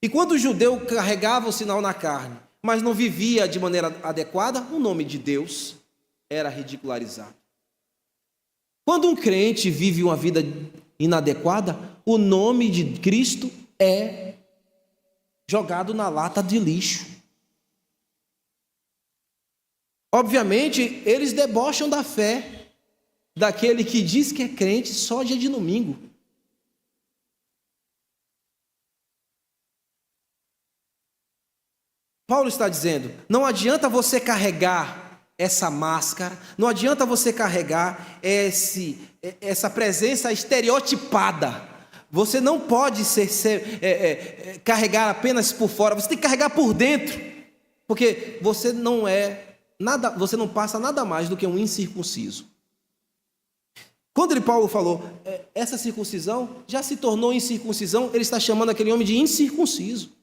E quando o judeu carregava o sinal na carne, mas não vivia de maneira adequada, o nome de Deus era ridicularizado. Quando um crente vive uma vida inadequada, o nome de Cristo é jogado na lata de lixo. Obviamente, eles debocham da fé daquele que diz que é crente só dia de domingo. Paulo está dizendo: não adianta você carregar essa máscara, não adianta você carregar essa presença estereotipada. Você não pode carregar apenas por fora, você tem que carregar por dentro, porque você não é nada, você não passa nada mais do que um incircunciso. Quando Paulo falou essa circuncisão já se tornou incircuncisão, ele está chamando aquele homem de incircunciso.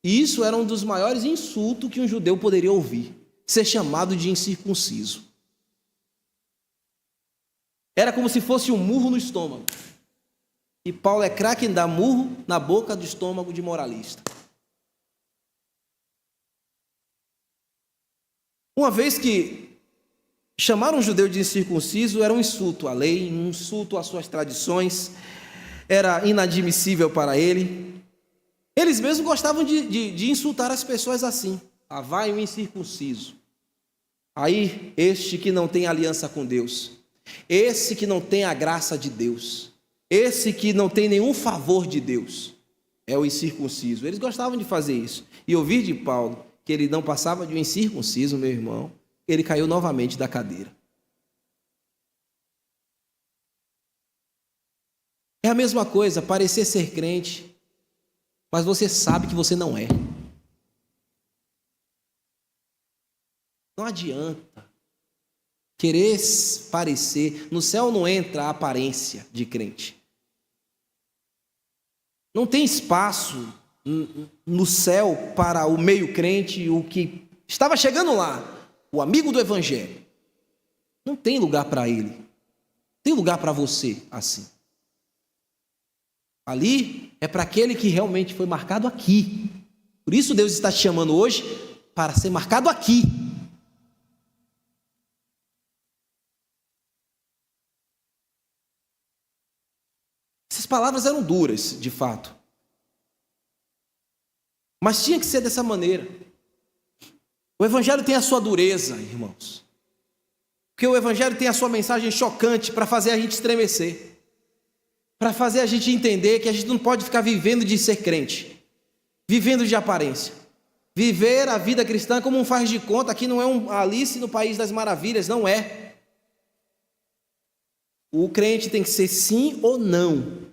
E isso era um dos maiores insultos que um judeu poderia ouvir, ser chamado de incircunciso. Era como se fosse um murro no estômago. E Paulo é craque em dar murro na boca do estômago de moralista. Uma vez que chamaram um judeu de incircunciso, era um insulto à lei, um insulto às suas tradições, era inadmissível para ele. Eles mesmos gostavam de insultar as pessoas assim: ah, vai um incircunciso. Aí, este que não tem aliança com Deus, esse que não tem a graça de Deus, esse que não tem nenhum favor de Deus, é o incircunciso. Eles gostavam de fazer isso. E ouvir de Paulo que ele não passava de um incircunciso, meu irmão, ele caiu novamente da cadeira. É a mesma coisa, parecer ser crente, mas você sabe que você não é. Não adianta querer parecer. No céu não entra a aparência de crente. Não tem espaço no céu para o meio crente, o que estava chegando lá, o amigo do evangelho. Não tem lugar para ele. Tem lugar para você assim. Ali é para aquele que realmente foi marcado aqui. Por isso Deus está te chamando hoje para ser marcado aqui. Essas palavras eram duras, de fato. Mas tinha que ser dessa maneira. O evangelho tem a sua dureza, irmãos. Porque o evangelho tem a sua mensagem chocante para fazer a gente estremecer. Para fazer a gente entender que a gente não pode ficar vivendo de ser crente, vivendo de aparência. Viver a vida cristã como um faz de conta, aqui não é um Alice no País das Maravilhas, não é. O crente tem que ser sim ou não.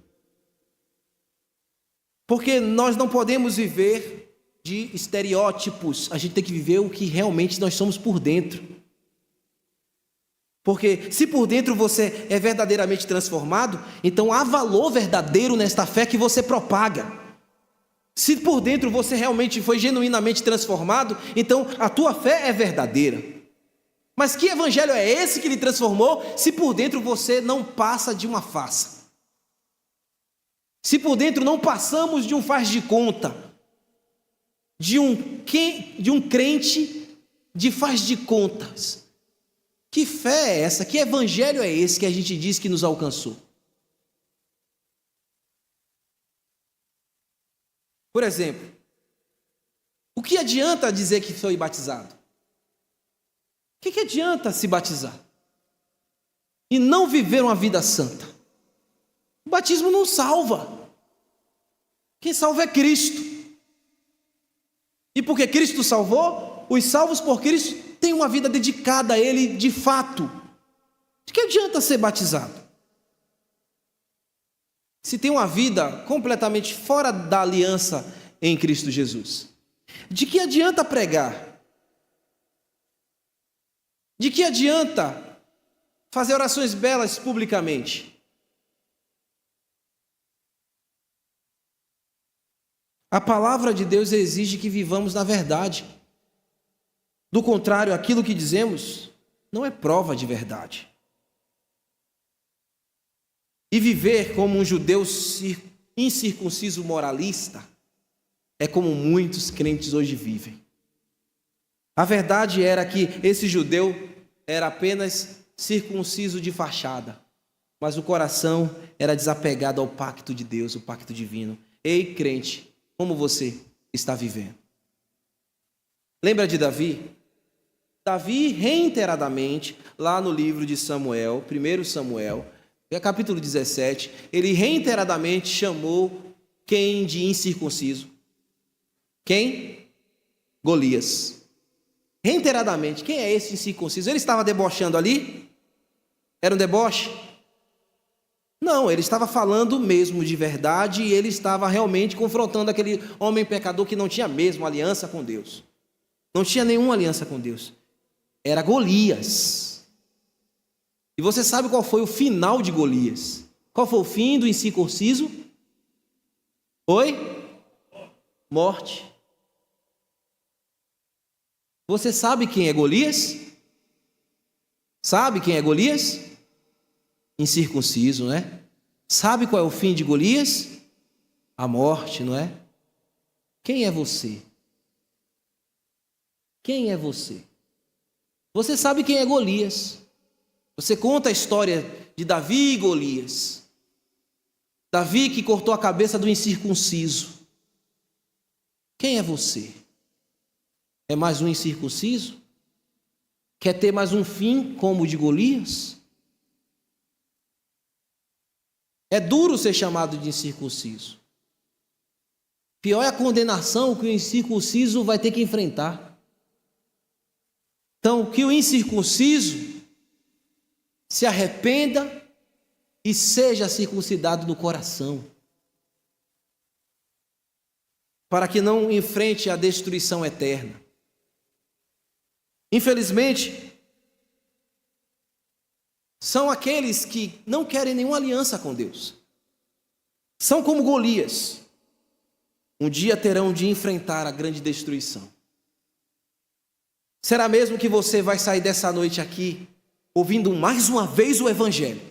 Porque nós não podemos viver de estereótipos, a gente tem que viver o que realmente nós somos por dentro. Porque se por dentro você é verdadeiramente transformado, então há valor verdadeiro nesta fé que você propaga. Se por dentro você realmente foi genuinamente transformado, então a tua fé é verdadeira. Mas que evangelho é esse que lhe transformou, se por dentro você não passa de uma farsa? Se por dentro não passamos de um faz de conta, de um crente de faz de contas. Que fé é essa? Que evangelho é esse que a gente diz que nos alcançou? Por exemplo, o que adianta dizer que foi batizado? O que adianta se batizar e não viver uma vida santa? O batismo não salva. Quem salva é Cristo. E porque Cristo salvou, os salvos por Cristo têm uma vida dedicada a Ele de fato. De que adianta ser batizado? Se tem uma vida completamente fora da aliança em Cristo Jesus. De que adianta pregar? De que adianta fazer orações belas publicamente? A palavra de Deus exige que vivamos na verdade. Do contrário, aquilo que dizemos não é prova de verdade. E viver como um judeu incircunciso moralista é como muitos crentes hoje vivem. A verdade era que esse judeu era apenas circunciso de fachada, mas o coração era desapegado ao pacto de Deus, o pacto divino. Ei, crente, como você está vivendo? Lembra de Davi? Davi, reiteradamente, lá no livro de Samuel, 1 Samuel, capítulo 17, ele reiteradamente chamou quem de incircunciso? Quem? Golias. Reiteradamente, quem é esse incircunciso? Ele estava debochando ali? Era um deboche? Não, ele estava falando mesmo de verdade e ele estava realmente confrontando aquele homem pecador que não tinha mesmo aliança com Deus. Não tinha nenhuma aliança com Deus. Era Golias. E você sabe qual foi o final de Golias? Qual foi o fim do incircunciso? Oi? Morte. Você sabe quem é Golias? Sabe quem é Golias? Incircunciso, né? Sabe qual é o fim de Golias? A morte, não é? Quem é você? Quem é você? Você sabe quem é Golias. Você conta a história de Davi e Golias. Davi que cortou a cabeça do incircunciso. Quem é você? É mais um incircunciso? Quer ter mais um fim como o de Golias? É duro ser chamado de incircunciso. Pior é a condenação que o incircunciso vai ter que enfrentar. Então, que o incircunciso se arrependa e seja circuncidado no coração, para que não enfrente a destruição eterna. Infelizmente, são aqueles que não querem nenhuma aliança com Deus. São como Golias. Um dia terão de enfrentar a grande destruição. Será mesmo que você vai sair dessa noite aqui ouvindo mais uma vez o Evangelho,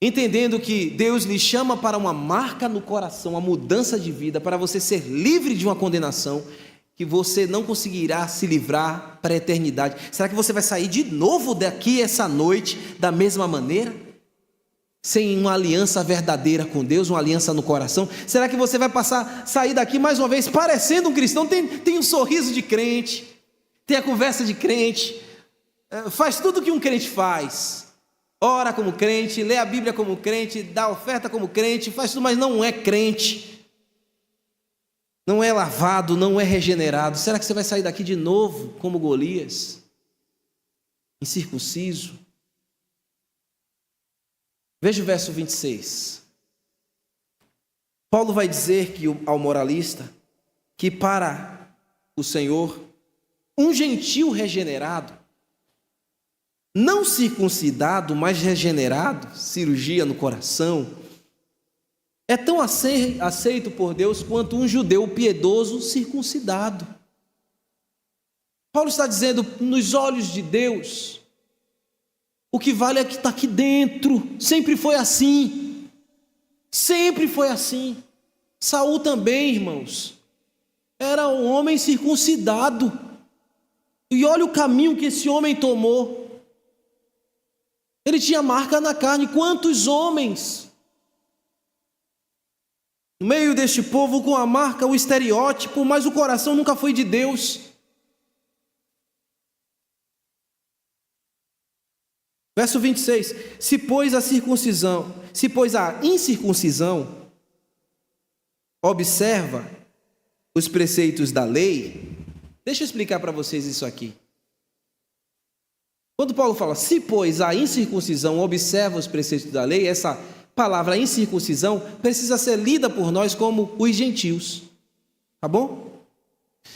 entendendo que Deus lhe chama para uma marca no coração, uma mudança de vida, para você ser livre de uma condenação que você não conseguirá se livrar para a eternidade? Será que você vai sair de novo daqui essa noite da mesma maneira? Sem uma aliança verdadeira com Deus, uma aliança no coração? Será que você vai sair daqui mais uma vez parecendo um cristão? Tem um sorriso de crente, tem a conversa de crente, faz tudo o que um crente faz, ora como crente, lê a Bíblia como crente, dá oferta como crente, faz tudo, mas não é crente, não é lavado, não é regenerado. Será que você vai sair daqui de novo como Golias, incircunciso? Veja o verso 26. Paulo vai dizer ao moralista que para o Senhor, um gentil regenerado, não circuncidado, mas regenerado, cirurgia no coração, é tão aceito por Deus quanto um judeu piedoso circuncidado. Paulo está dizendo, nos olhos de Deus, o que vale é que está aqui dentro. Sempre foi assim. Sempre foi assim. Saul também, irmãos, era um homem circuncidado. E olha o caminho que esse homem tomou. Ele tinha marca na carne. Quantos homens no meio deste povo com a marca, o estereótipo, mas o coração nunca foi de Deus. Verso 26, se pois a incircuncisão observa os preceitos da lei. Deixa eu explicar para vocês isso aqui. Quando Paulo fala, se pois a incircuncisão observa os preceitos da lei, essa palavra incircuncisão precisa ser lida por nós como os gentios. Tá bom?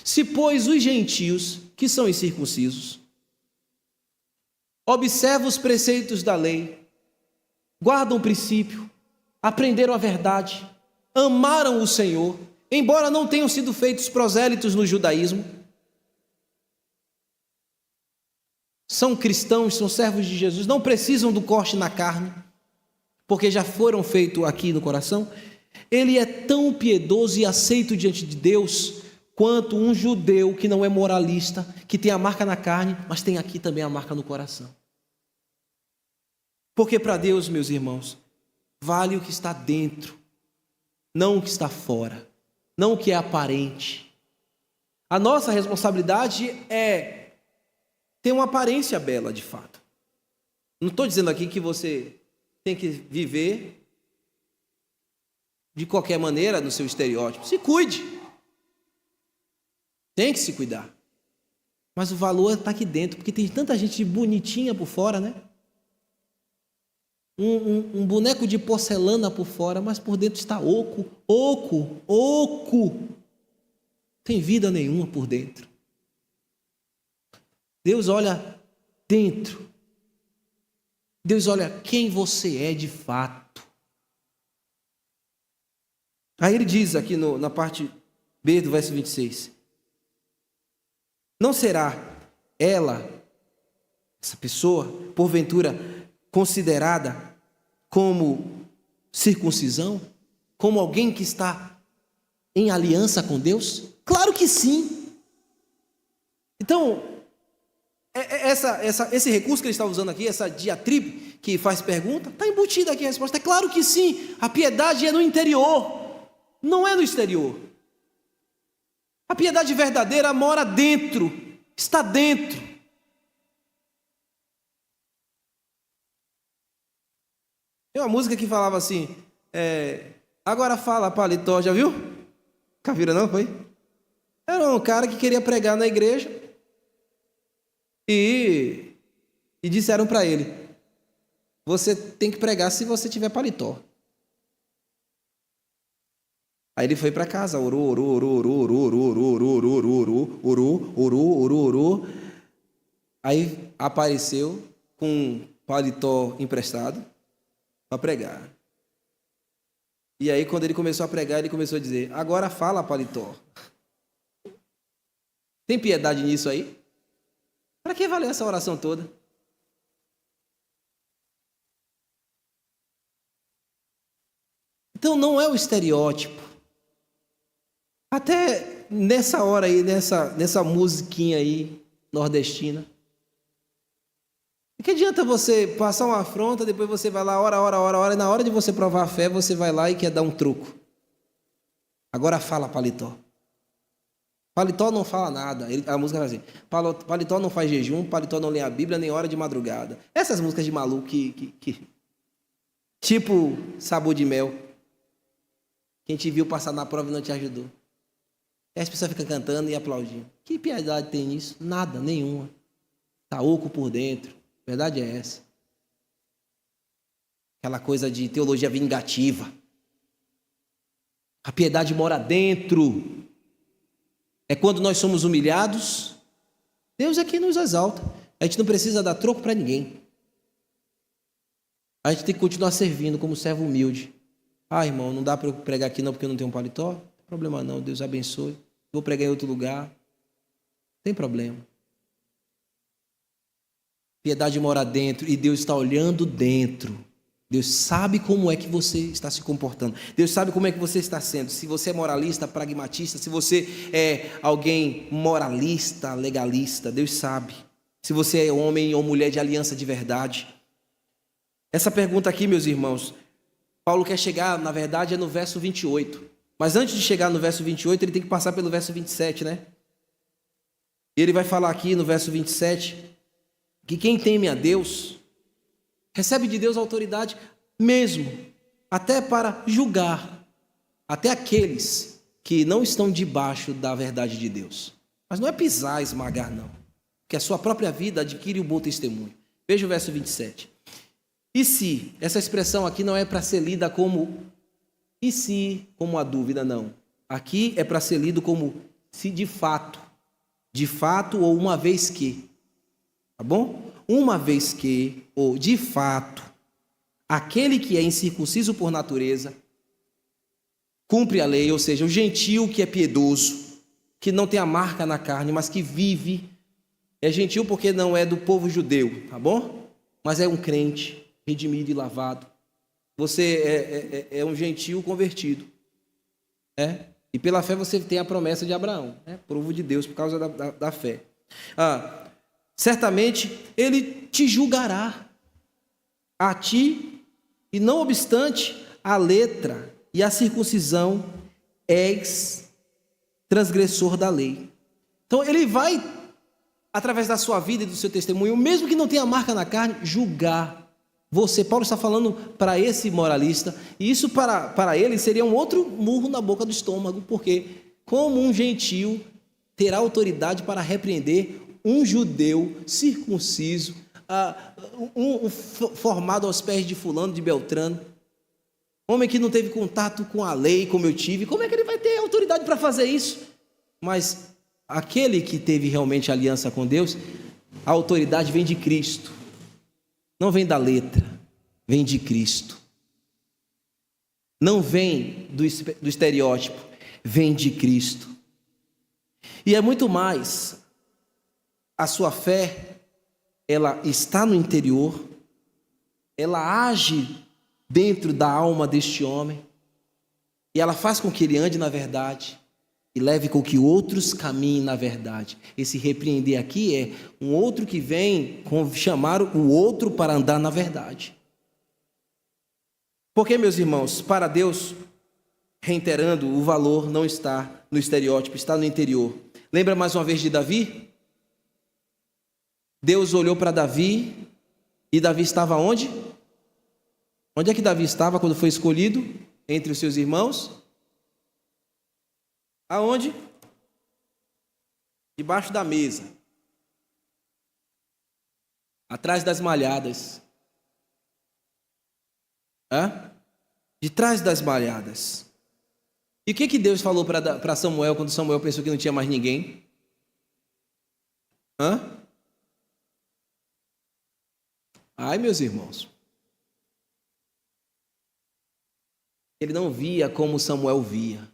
Se, pois, os gentios, que são incircuncisos, observam os preceitos da lei, guardam o princípio, aprenderam a verdade, amaram o Senhor, embora não tenham sido feitos prosélitos no judaísmo, são cristãos, são servos de Jesus, não precisam do corte na carne, porque já foram feitos aqui no coração. Ele é tão piedoso e aceito diante de Deus quanto um judeu que não é moralista, que tem a marca na carne, mas tem aqui também a marca no coração. Porque para Deus, meus irmãos, vale o que está dentro, não o que está fora, não o que é aparente. A nossa responsabilidade é ter uma aparência bela de fato. Não estou dizendo aqui que você tem que viver de qualquer maneira no seu estereótipo. Se cuide. Tem que se cuidar. Mas o valor está aqui dentro, porque tem tanta gente bonitinha por fora, né? Um boneco de porcelana por fora, mas por dentro está oco. Tem vida nenhuma por dentro. Deus olha dentro. Deus olha quem você é de fato. Aí ele diz aqui na parte B do verso 26. Não será ela, essa pessoa, porventura, considerada como circuncisão? Como alguém que está em aliança com Deus? Claro que sim. Então, esse recurso que ele está usando aqui, essa diatribe que faz pergunta, está embutida aqui a resposta. É claro que sim. A piedade é no interior, não é no exterior. A piedade verdadeira mora dentro, está dentro. Tem uma música que falava assim, agora fala paletó, já viu? Cavira não, foi? Era um cara que queria pregar na igreja e disseram para ele, você tem que pregar se você tiver paletó. Aí ele foi para casa, orou. Aí apareceu com um paletó emprestado para pregar. E aí quando ele começou a pregar, ele começou a dizer, agora fala paletó. Tem piedade nisso aí? Para que valeu essa oração toda? Então não é o estereótipo. Até nessa hora aí, nessa musiquinha aí, nordestina. Que adianta você passar uma afronta, depois você vai lá, ora, e na hora de você provar a fé, você vai lá e quer dar um truco. Agora fala paletó. Paletó não fala nada. A música fala assim, paletó não faz jejum, paletó não lê a Bíblia, nem hora de madrugada. Essas músicas de maluco que tipo sabor de mel. Quem te viu passar na prova e não te ajudou. E as pessoas ficam cantando e aplaudindo. Que piedade tem nisso? Nada, nenhuma. Está oco por dentro. A verdade é essa. Aquela coisa de teologia vingativa. A piedade mora dentro. É quando nós somos humilhados, Deus é quem nos exalta. A gente não precisa dar troco para ninguém. A gente tem que continuar servindo como servo humilde. Ah, irmão, não dá para eu pregar aqui não porque eu não tenho um paletó? Não tem problema não, Deus abençoe. Vou pregar em outro lugar. Não tem problema. Piedade mora dentro e Deus está olhando dentro. Deus sabe como é que você está se comportando. Deus sabe como é que você está sendo. Se você é moralista, pragmatista, se você é alguém moralista, legalista, Deus sabe. Se você é homem ou mulher de aliança de verdade. Essa pergunta aqui, meus irmãos, Paulo quer chegar, na verdade, é no verso 28. Mas antes de chegar no verso 28, ele tem que passar pelo verso 27, né? E ele vai falar aqui no verso 27 que quem teme a Deus recebe de Deus autoridade mesmo, até para julgar, até aqueles que não estão debaixo da verdade de Deus. Mas não é pisar, esmagar, não. Porque a sua própria vida adquire o bom testemunho. Veja o verso 27. E se, essa expressão aqui não é para ser lida como e se, como a dúvida, não. Aqui é para ser lido como se de fato ou uma vez que, tá bom? Uma vez que, ou de fato, aquele que é incircunciso por natureza cumpre a lei, ou seja, o gentio que é piedoso, que não tem a marca na carne, mas que vive, é gentil porque não é do povo judeu, tá bom? Mas é um crente, redimido e lavado. Você é um gentio convertido, né? E pela fé você tem a promessa de Abraão, né? Povo de Deus por causa da fé. Certamente ele te julgará, a ti, e não obstante a letra e a circuncisão, és transgressor da lei. Então ele vai, através da sua vida e do seu testemunho, mesmo que não tenha marca na carne, julgar você. Paulo está falando para esse moralista, e isso para ele seria um outro murro na boca do estômago, porque como um gentio terá autoridade para repreender um judeu circunciso, formado aos pés de fulano, de Beltrano, homem que não teve contato com a lei como eu tive? Como é que ele vai ter autoridade para fazer isso? Mas aquele que teve realmente aliança com Deus, a autoridade vem de Cristo, não vem da letra, vem de Cristo, não vem do estereótipo, vem de Cristo. E é muito mais, a sua fé, ela está no interior, ela age dentro da alma deste homem, e ela faz com que ele ande na verdade, e leve com que outros caminhem na verdade. Esse repreender aqui é um outro que vem chamar o outro para andar na verdade. Porque, meus irmãos, para Deus, reiterando, o valor não está no estereótipo, está no interior. Lembra mais uma vez de Davi? Deus olhou para Davi, e Davi estava onde? Onde é que Davi estava quando foi escolhido entre os seus irmãos? Aonde? Debaixo da mesa, atrás das malhadas. De trás das malhadas. E o que Deus falou para Samuel quando Samuel pensou que não tinha mais ninguém? Ai, meus irmãos, ele não via como Samuel via,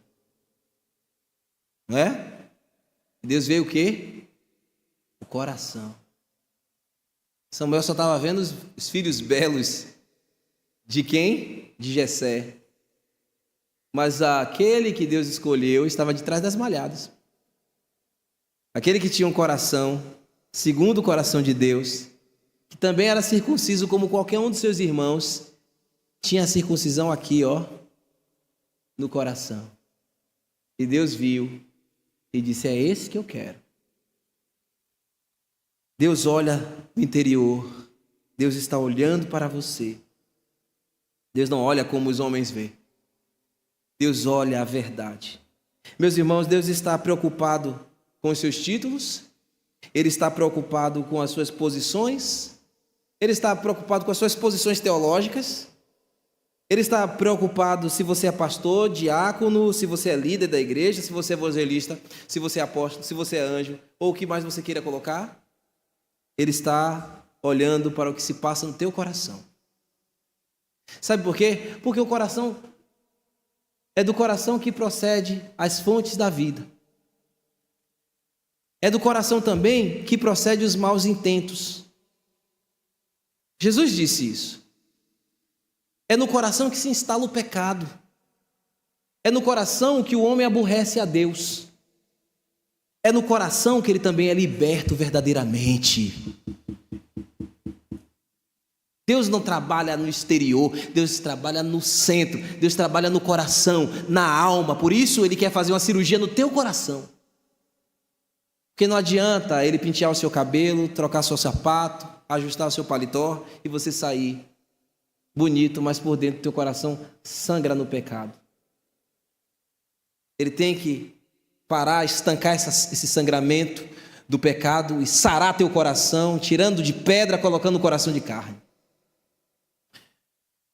não é? Deus veio o quê? O coração. Samuel só estava vendo os filhos belos de quem? De Jessé. Mas aquele que Deus escolheu estava de trás das malhadas. Aquele que tinha um coração segundo o coração de Deus, que também era circunciso como qualquer um dos seus irmãos, tinha a circuncisão aqui, no coração. E Deus viu e disse: é esse que eu quero. Deus olha no interior, Deus está olhando para você. Deus não olha como os homens veem, Deus olha a verdade. Meus irmãos, Deus está preocupado com os seus títulos, Ele está preocupado com as suas posições, Ele está preocupado com as suas posições teológicas, Ele está preocupado se você é pastor, diácono, se você é líder da igreja, se você é evangelista, se você é apóstolo, se você é anjo, ou o que mais você queira colocar. Ele está olhando para o que se passa no teu coração. Sabe por quê? Porque o coração é do coração que procede as fontes da vida. É do coração também que procede os maus intentos. Jesus disse isso. É no coração que se instala o pecado. É no coração que o homem aborrece a Deus. É no coração que ele também é liberto verdadeiramente. Deus não trabalha no exterior, Deus trabalha no centro, Deus trabalha no coração, na alma. Por isso Ele quer fazer uma cirurgia no teu coração. Porque não adianta Ele pentear o seu cabelo, trocar seu sapato, ajustar o seu paletó e você sair bonito, mas por dentro do teu coração sangra no pecado. Ele tem que parar, estancar esse sangramento do pecado e sarar teu coração, tirando de pedra, colocando o coração de carne.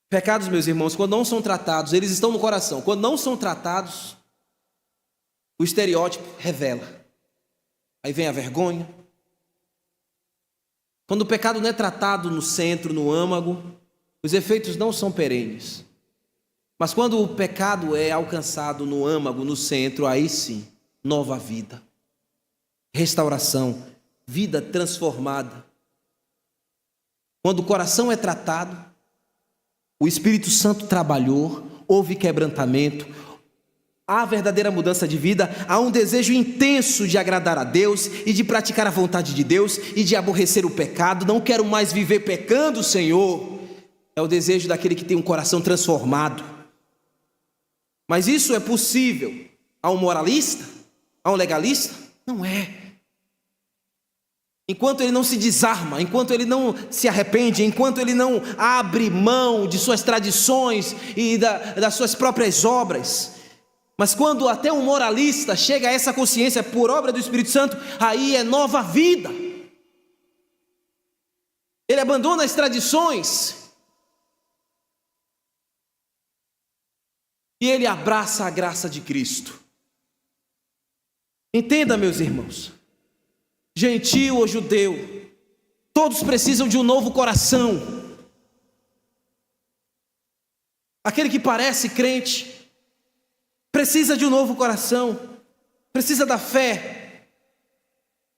Pecados, meus irmãos, quando não são tratados, eles estão no coração. Quando não são tratados, O estereótipo revela. Aí vem a vergonha. Quando o pecado não é tratado no centro, no âmago, os efeitos não são perenes. Mas quando o pecado é alcançado no âmago, no centro, aí sim, nova vida, restauração, vida transformada. Quando o coração é tratado, o Espírito Santo trabalhou, houve quebrantamento, há verdadeira mudança de vida, há um desejo intenso de agradar a Deus e de praticar a vontade de Deus e de aborrecer o pecado. Não quero mais viver pecando, Senhor. É o desejo daquele que tem um coração transformado. Mas isso é possível a um moralista? A um legalista? Não é. Enquanto ele não se desarma, enquanto ele não se arrepende, enquanto ele não abre mão de suas tradições e das suas próprias obras. Mas quando até um moralista chega a essa consciência por obra do Espírito Santo, aí é nova vida. Ele abandona as tradições e ele abraça a graça de Cristo. Entenda, meus irmãos, gentil ou judeu, todos precisam de um novo coração. Aquele que parece crente precisa de um novo coração, precisa da fé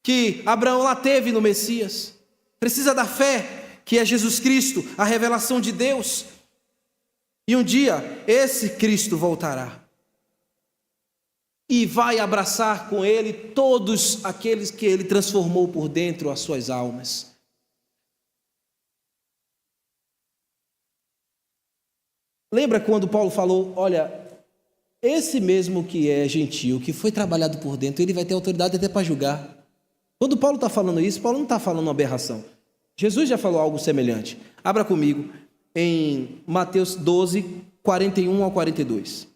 que Abraão lá teve no Messias, precisa da fé que é Jesus Cristo, a revelação de Deus. E um dia esse Cristo voltará e vai abraçar com ele todos aqueles que ele transformou por dentro as suas almas. Lembra quando Paulo falou, olha, esse mesmo que é gentil, que foi trabalhado por dentro, ele vai ter autoridade até para julgar. Quando Paulo está falando isso, Paulo não está falando uma aberração. Jesus já falou algo semelhante. Abra comigo em Mateus 12, 41 ao 42.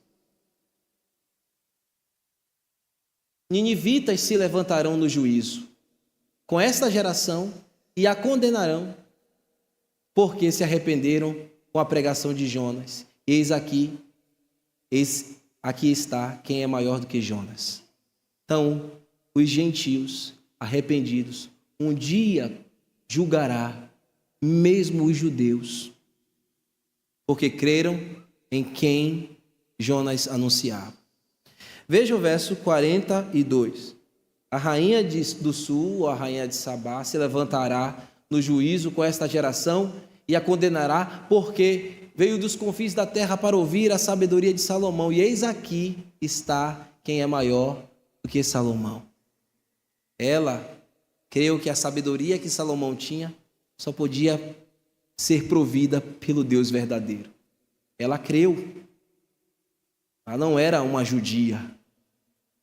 Ninivitas se levantarão no juízo com esta geração e a condenarão, porque se arrependeram com a pregação de Jonas. Eis aqui está quem é maior do que Jonas. Então, os gentios arrependidos, um dia julgará mesmo os judeus, porque creram em quem Jonas anunciava. Veja o verso 42. A rainha do sul, a rainha de Sabá, se levantará no juízo com esta geração e a condenará, porque veio dos confins da terra para ouvir a sabedoria de Salomão. E eis aqui está quem é maior do que Salomão. Ela creu que a sabedoria que Salomão tinha só podia ser provida pelo Deus verdadeiro. Ela creu. Ela não era uma judia.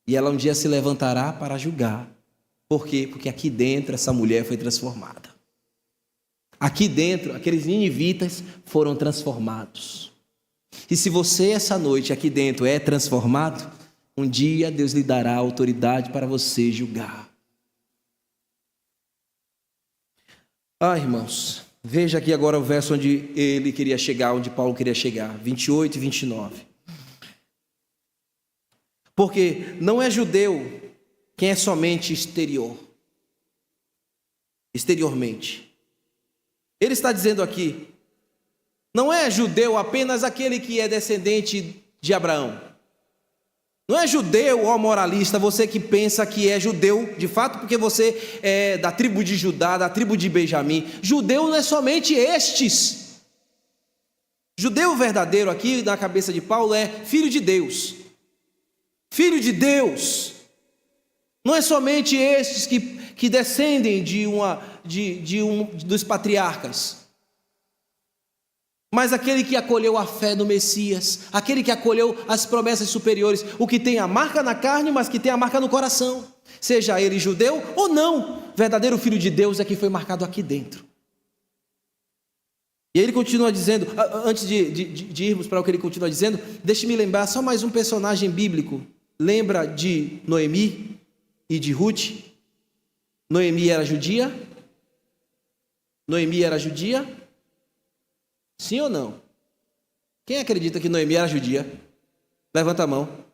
E ela um dia se levantará para julgar. Por quê? Porque aqui dentro essa mulher foi transformada. Aqui dentro, aqueles ninivitas foram transformados. E se você essa noite aqui dentro é transformado, um dia Deus lhe dará autoridade para você julgar. Irmãos, veja aqui agora o verso onde ele queria chegar, onde Paulo queria chegar, 28 e 29. Porque não é judeu quem é somente exteriormente. Ele está dizendo aqui, não é judeu apenas aquele que é descendente de Abraão. Não é judeu, ó moralista, você que pensa que é judeu, de fato, porque você é da tribo de Judá, da tribo de Benjamim. Judeu não é somente estes. Judeu verdadeiro aqui, na cabeça de Paulo, é filho de Deus. Filho de Deus. Não é somente estes que descendem dos patriarcas, mas aquele que acolheu a fé no Messias, aquele que acolheu as promessas superiores, o que tem a marca na carne, mas que tem a marca no coração, seja ele judeu ou não, verdadeiro filho de Deus é que foi marcado aqui dentro. E ele continua dizendo, antes de irmos para o que ele continua dizendo, deixe-me lembrar só mais um personagem bíblico. Lembra de Noemi e de Ruth? Noemi era judia? Noemi era judia? Sim ou não? Quem acredita que Noemi era judia? Levanta a mão.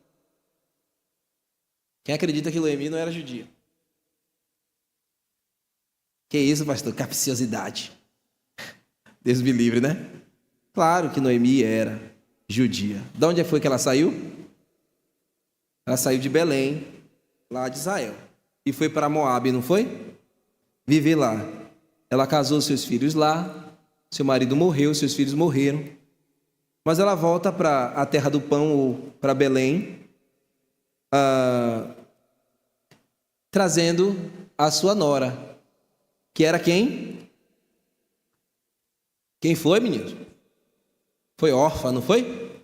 Quem acredita que Noemi não era judia? Que isso, pastor? Capciosidade. Deus me livre, né? Claro que Noemi era judia. De onde foi que ela saiu? Ela saiu de Belém, lá de Israel, e foi para Moabe, não foi? Viver lá. Ela casou seus filhos lá, seu marido morreu, seus filhos morreram. Mas ela volta para a terra do pão, ou para Belém, trazendo a sua nora, que era quem? Quem foi, meninos? Foi Orfa, não foi?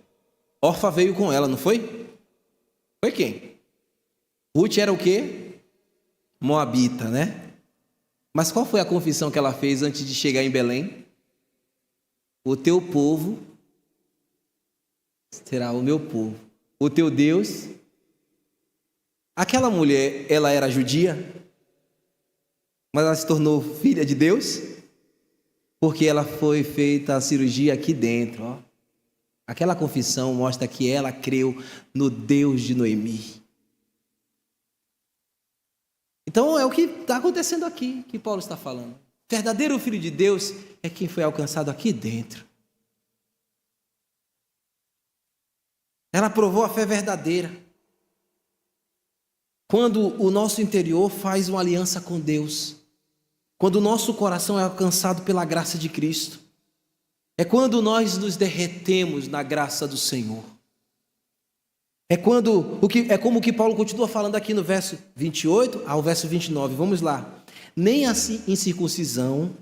Orfa veio com ela, não foi? Foi quem? Ruth era o quê? Moabita, né? Mas qual foi a confissão que ela fez antes de chegar em Belém? O teu povo será o meu povo. O teu Deus. Aquela mulher, ela era judia, mas ela se tornou filha de Deus, porque ela foi feita a cirurgia aqui dentro, ó. Aquela confissão mostra que ela creu no Deus de Noemi. Então é o que está acontecendo aqui, que Paulo está falando. Verdadeiro filho de Deus é quem foi alcançado aqui dentro. Ela provou a fé verdadeira. Quando o nosso interior faz uma aliança com Deus, quando o nosso coração é alcançado pela graça de Cristo, é quando nós nos derretemos na graça do Senhor. É como o que Paulo continua falando aqui no verso 28 ao verso 29. Vamos lá. Nem a circuncisão,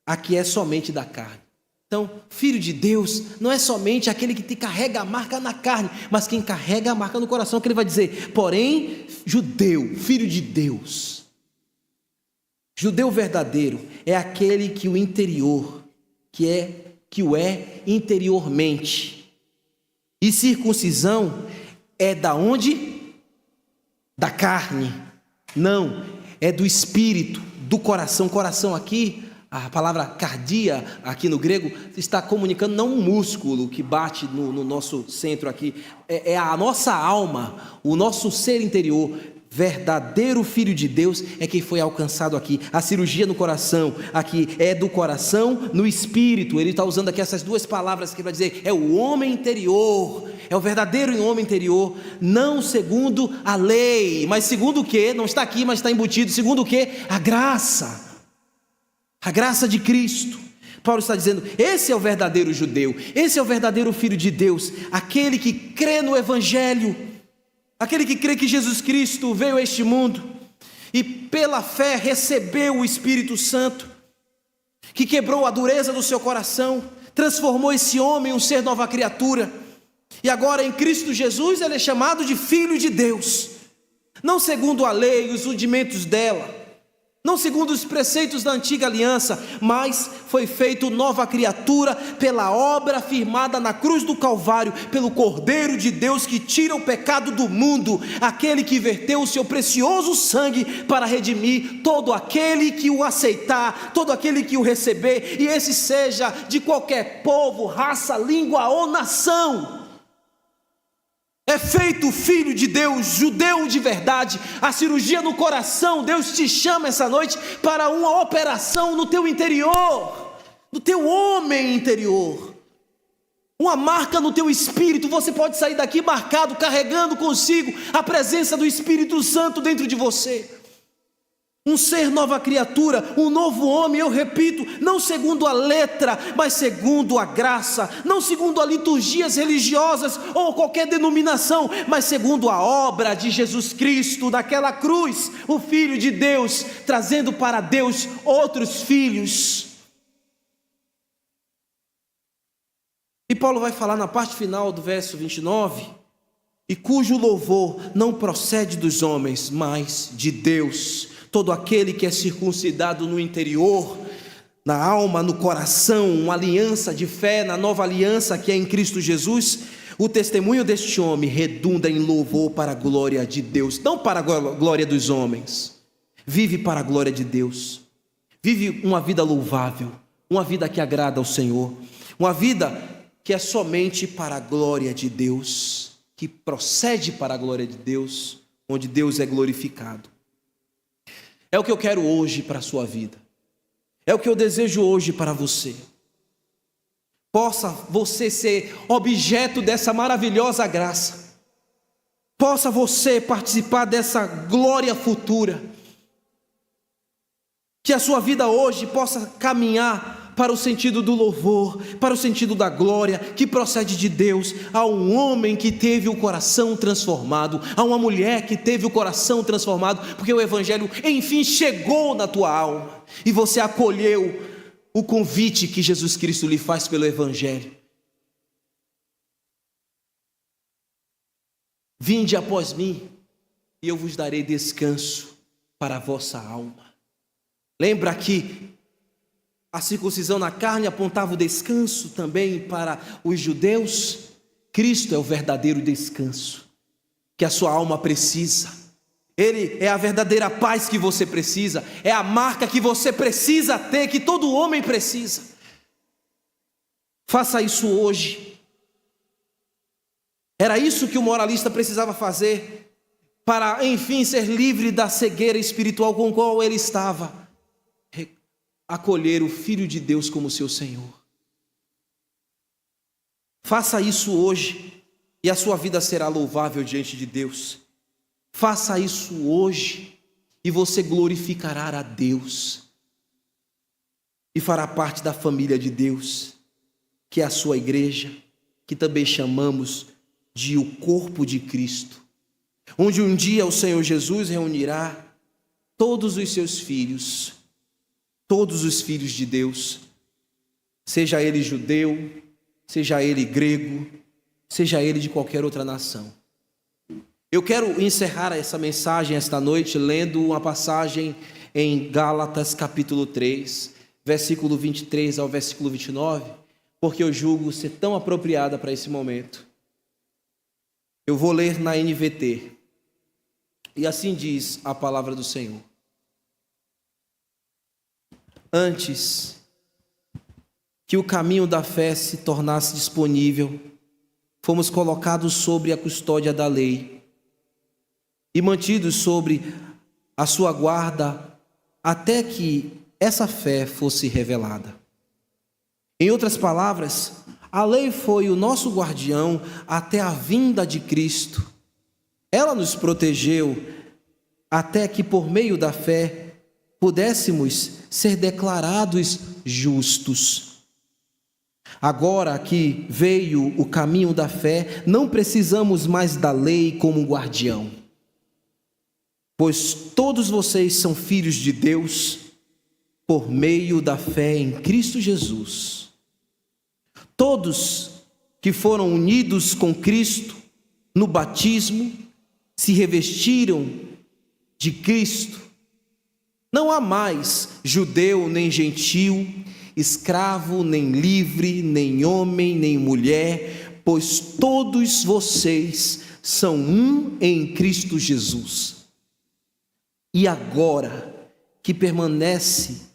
aqui é somente da carne. Então, filho de Deus não é somente aquele que te carrega a marca na carne, mas quem carrega a marca no coração, que ele vai dizer, porém, judeu, filho de Deus. Judeu verdadeiro é aquele que o interior, que o é interiormente. E circuncisão é da onde? Da carne. Não, é do espírito, do coração. Coração aqui, a palavra cardia aqui no grego está comunicando não um músculo que bate no nosso centro aqui, é a nossa alma, o nosso ser interior. Verdadeiro filho de Deus é quem foi alcançado aqui. A cirurgia no coração aqui é do coração no espírito. Ele está usando aqui essas duas palavras que vai dizer é o homem interior, é o verdadeiro homem interior, não segundo a lei, mas segundo o que? Não está aqui, mas está embutido. Segundo o que? A graça de Cristo. Paulo está dizendo, esse é o verdadeiro judeu, esse é o verdadeiro filho de Deus, aquele que crê no Evangelho, aquele que crê que Jesus Cristo veio a este mundo e pela fé recebeu o Espírito Santo, que quebrou a dureza do seu coração, transformou esse homem em um ser nova criatura, e agora em Cristo Jesus ele é chamado de filho de Deus, não segundo a lei, os rudimentos dela, não segundo os preceitos da antiga aliança, mas foi feito nova criatura pela obra firmada na cruz do Calvário, pelo Cordeiro de Deus que tira o pecado do mundo, aquele que verteu o seu precioso sangue para redimir todo aquele que o aceitar, todo aquele que o receber, e esse seja de qualquer povo, raça, língua ou nação. É feito filho de Deus, judeu de verdade. A cirurgia no coração, Deus te chama essa noite para uma operação no teu interior, no teu homem interior, uma marca no teu espírito. Você pode sair daqui marcado, carregando consigo a presença do Espírito Santo dentro de você. Um ser nova criatura, um novo homem, eu repito, não segundo a letra, mas segundo a graça, não segundo as liturgias religiosas ou qualquer denominação, mas segundo a obra de Jesus Cristo naquela cruz, o Filho de Deus, trazendo para Deus outros filhos. E Paulo vai falar na parte final do verso 29, e cujo louvor não procede dos homens, mas de Deus. Todo aquele que é circuncidado no interior, na alma, no coração, uma aliança de fé, na nova aliança que é em Cristo Jesus, o testemunho deste homem redunda em louvor para a glória de Deus, não para a glória dos homens. Vive para a glória de Deus, vive uma vida louvável, uma vida que agrada ao Senhor, uma vida que é somente para a glória de Deus. que procede para a glória de Deus, onde Deus é glorificado. É o que eu quero hoje para a sua vida. É o que eu desejo hoje para você. Possa você ser objeto dessa maravilhosa graça. Possa você participar dessa glória futura. Que a sua vida hoje possa caminhar para o sentido do louvor, para o sentido da glória, que procede de Deus, a um homem que teve o coração transformado, a uma mulher que teve o coração transformado, porque o Evangelho, enfim, chegou na tua alma, e você acolheu o convite que Jesus Cristo lhe faz pelo Evangelho. Vinde após mim, e eu vos darei descanso para a vossa alma. Lembra que a circuncisão na carne apontava o descanso também para os judeus? Cristo é o verdadeiro descanso que a sua alma precisa. Ele é a verdadeira paz que você precisa, é a marca que você precisa ter, que todo homem precisa. Faça isso hoje. Era isso que o moralista precisava fazer para, enfim, ser livre da cegueira espiritual com a qual ele estava. Acolher o Filho de Deus como seu Senhor. Faça isso hoje e a sua vida será louvável diante de Deus. Faça isso hoje e você glorificará a Deus e fará parte da família de Deus, que é a sua igreja, que também chamamos de o corpo de Cristo, onde um dia o Senhor Jesus reunirá todos os seus filhos, todos os filhos de Deus, seja ele judeu, seja ele grego, seja ele de qualquer outra nação. Eu quero encerrar essa mensagem esta noite lendo uma passagem em Gálatas capítulo 3, versículo 23 ao versículo 29, porque eu julgo ser tão apropriada para esse momento. Eu vou ler na NVT, e assim diz a palavra do Senhor. Antes que o caminho da fé se tornasse disponível, fomos colocados sobre a custódia da lei e mantidos sobre a sua guarda até que essa fé fosse revelada. Em outras palavras, a lei foi o nosso guardião até a vinda de Cristo. Ela nos protegeu até que, por meio da fé, pudéssemos ser declarados justos. Agora que veio o caminho da fé, não precisamos mais da lei como guardião, pois todos vocês são filhos de Deus por meio da fé em Cristo Jesus. Todos que foram unidos com Cristo no batismo se revestiram de Cristo. Não há mais judeu nem gentil, escravo nem livre, nem homem nem mulher, pois todos vocês são um em Cristo Jesus. E agora que pertence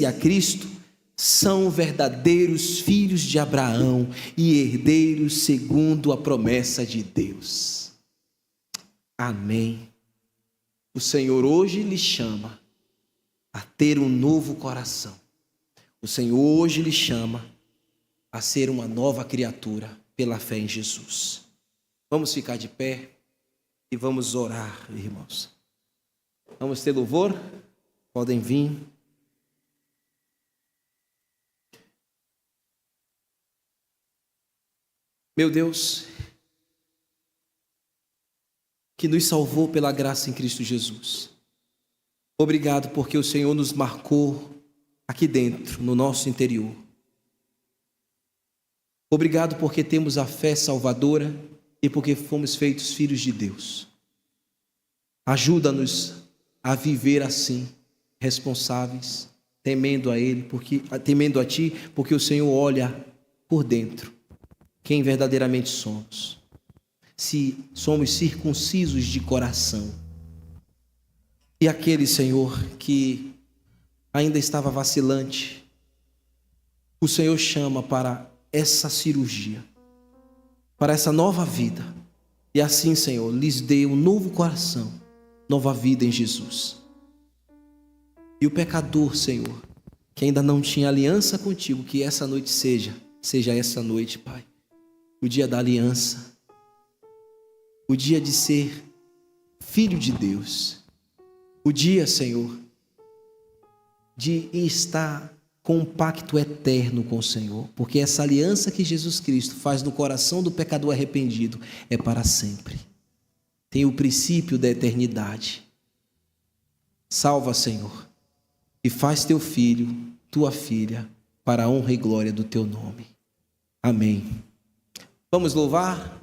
a Cristo, são verdadeiros filhos de Abraão e herdeiros segundo a promessa de Deus. Amém. O Senhor hoje lhe chama a ter um novo coração. O Senhor hoje lhe chama a ser uma nova criatura pela fé em Jesus. Vamos ficar de pé e vamos orar, irmãos. Vamos ter louvor? Podem vir. Meu Deus, que nos salvou pela graça em Cristo Jesus. Obrigado porque o Senhor nos marcou aqui dentro, no nosso interior. Obrigado porque temos a fé salvadora e porque fomos feitos filhos de Deus. Ajuda-nos a viver assim, responsáveis, temendo a Ti, porque o Senhor olha por dentro quem verdadeiramente somos. Se somos circuncisos de coração. E aquele, Senhor, que ainda estava vacilante, o Senhor chama para essa cirurgia. para essa nova vida. E assim, Senhor, lhes dê um novo coração, nova vida em Jesus. E o pecador, Senhor, que ainda não tinha aliança contigo, que essa noite seja essa noite, Pai, o dia da aliança, o dia de ser filho de Deus, o dia, Senhor, de estar com um pacto eterno com o Senhor, porque essa aliança que Jesus Cristo faz no coração do pecador arrependido é para sempre, tem o princípio da eternidade. Salva, Senhor, e faz teu filho, tua filha, para a honra e glória do teu nome. Amém. Vamos louvar?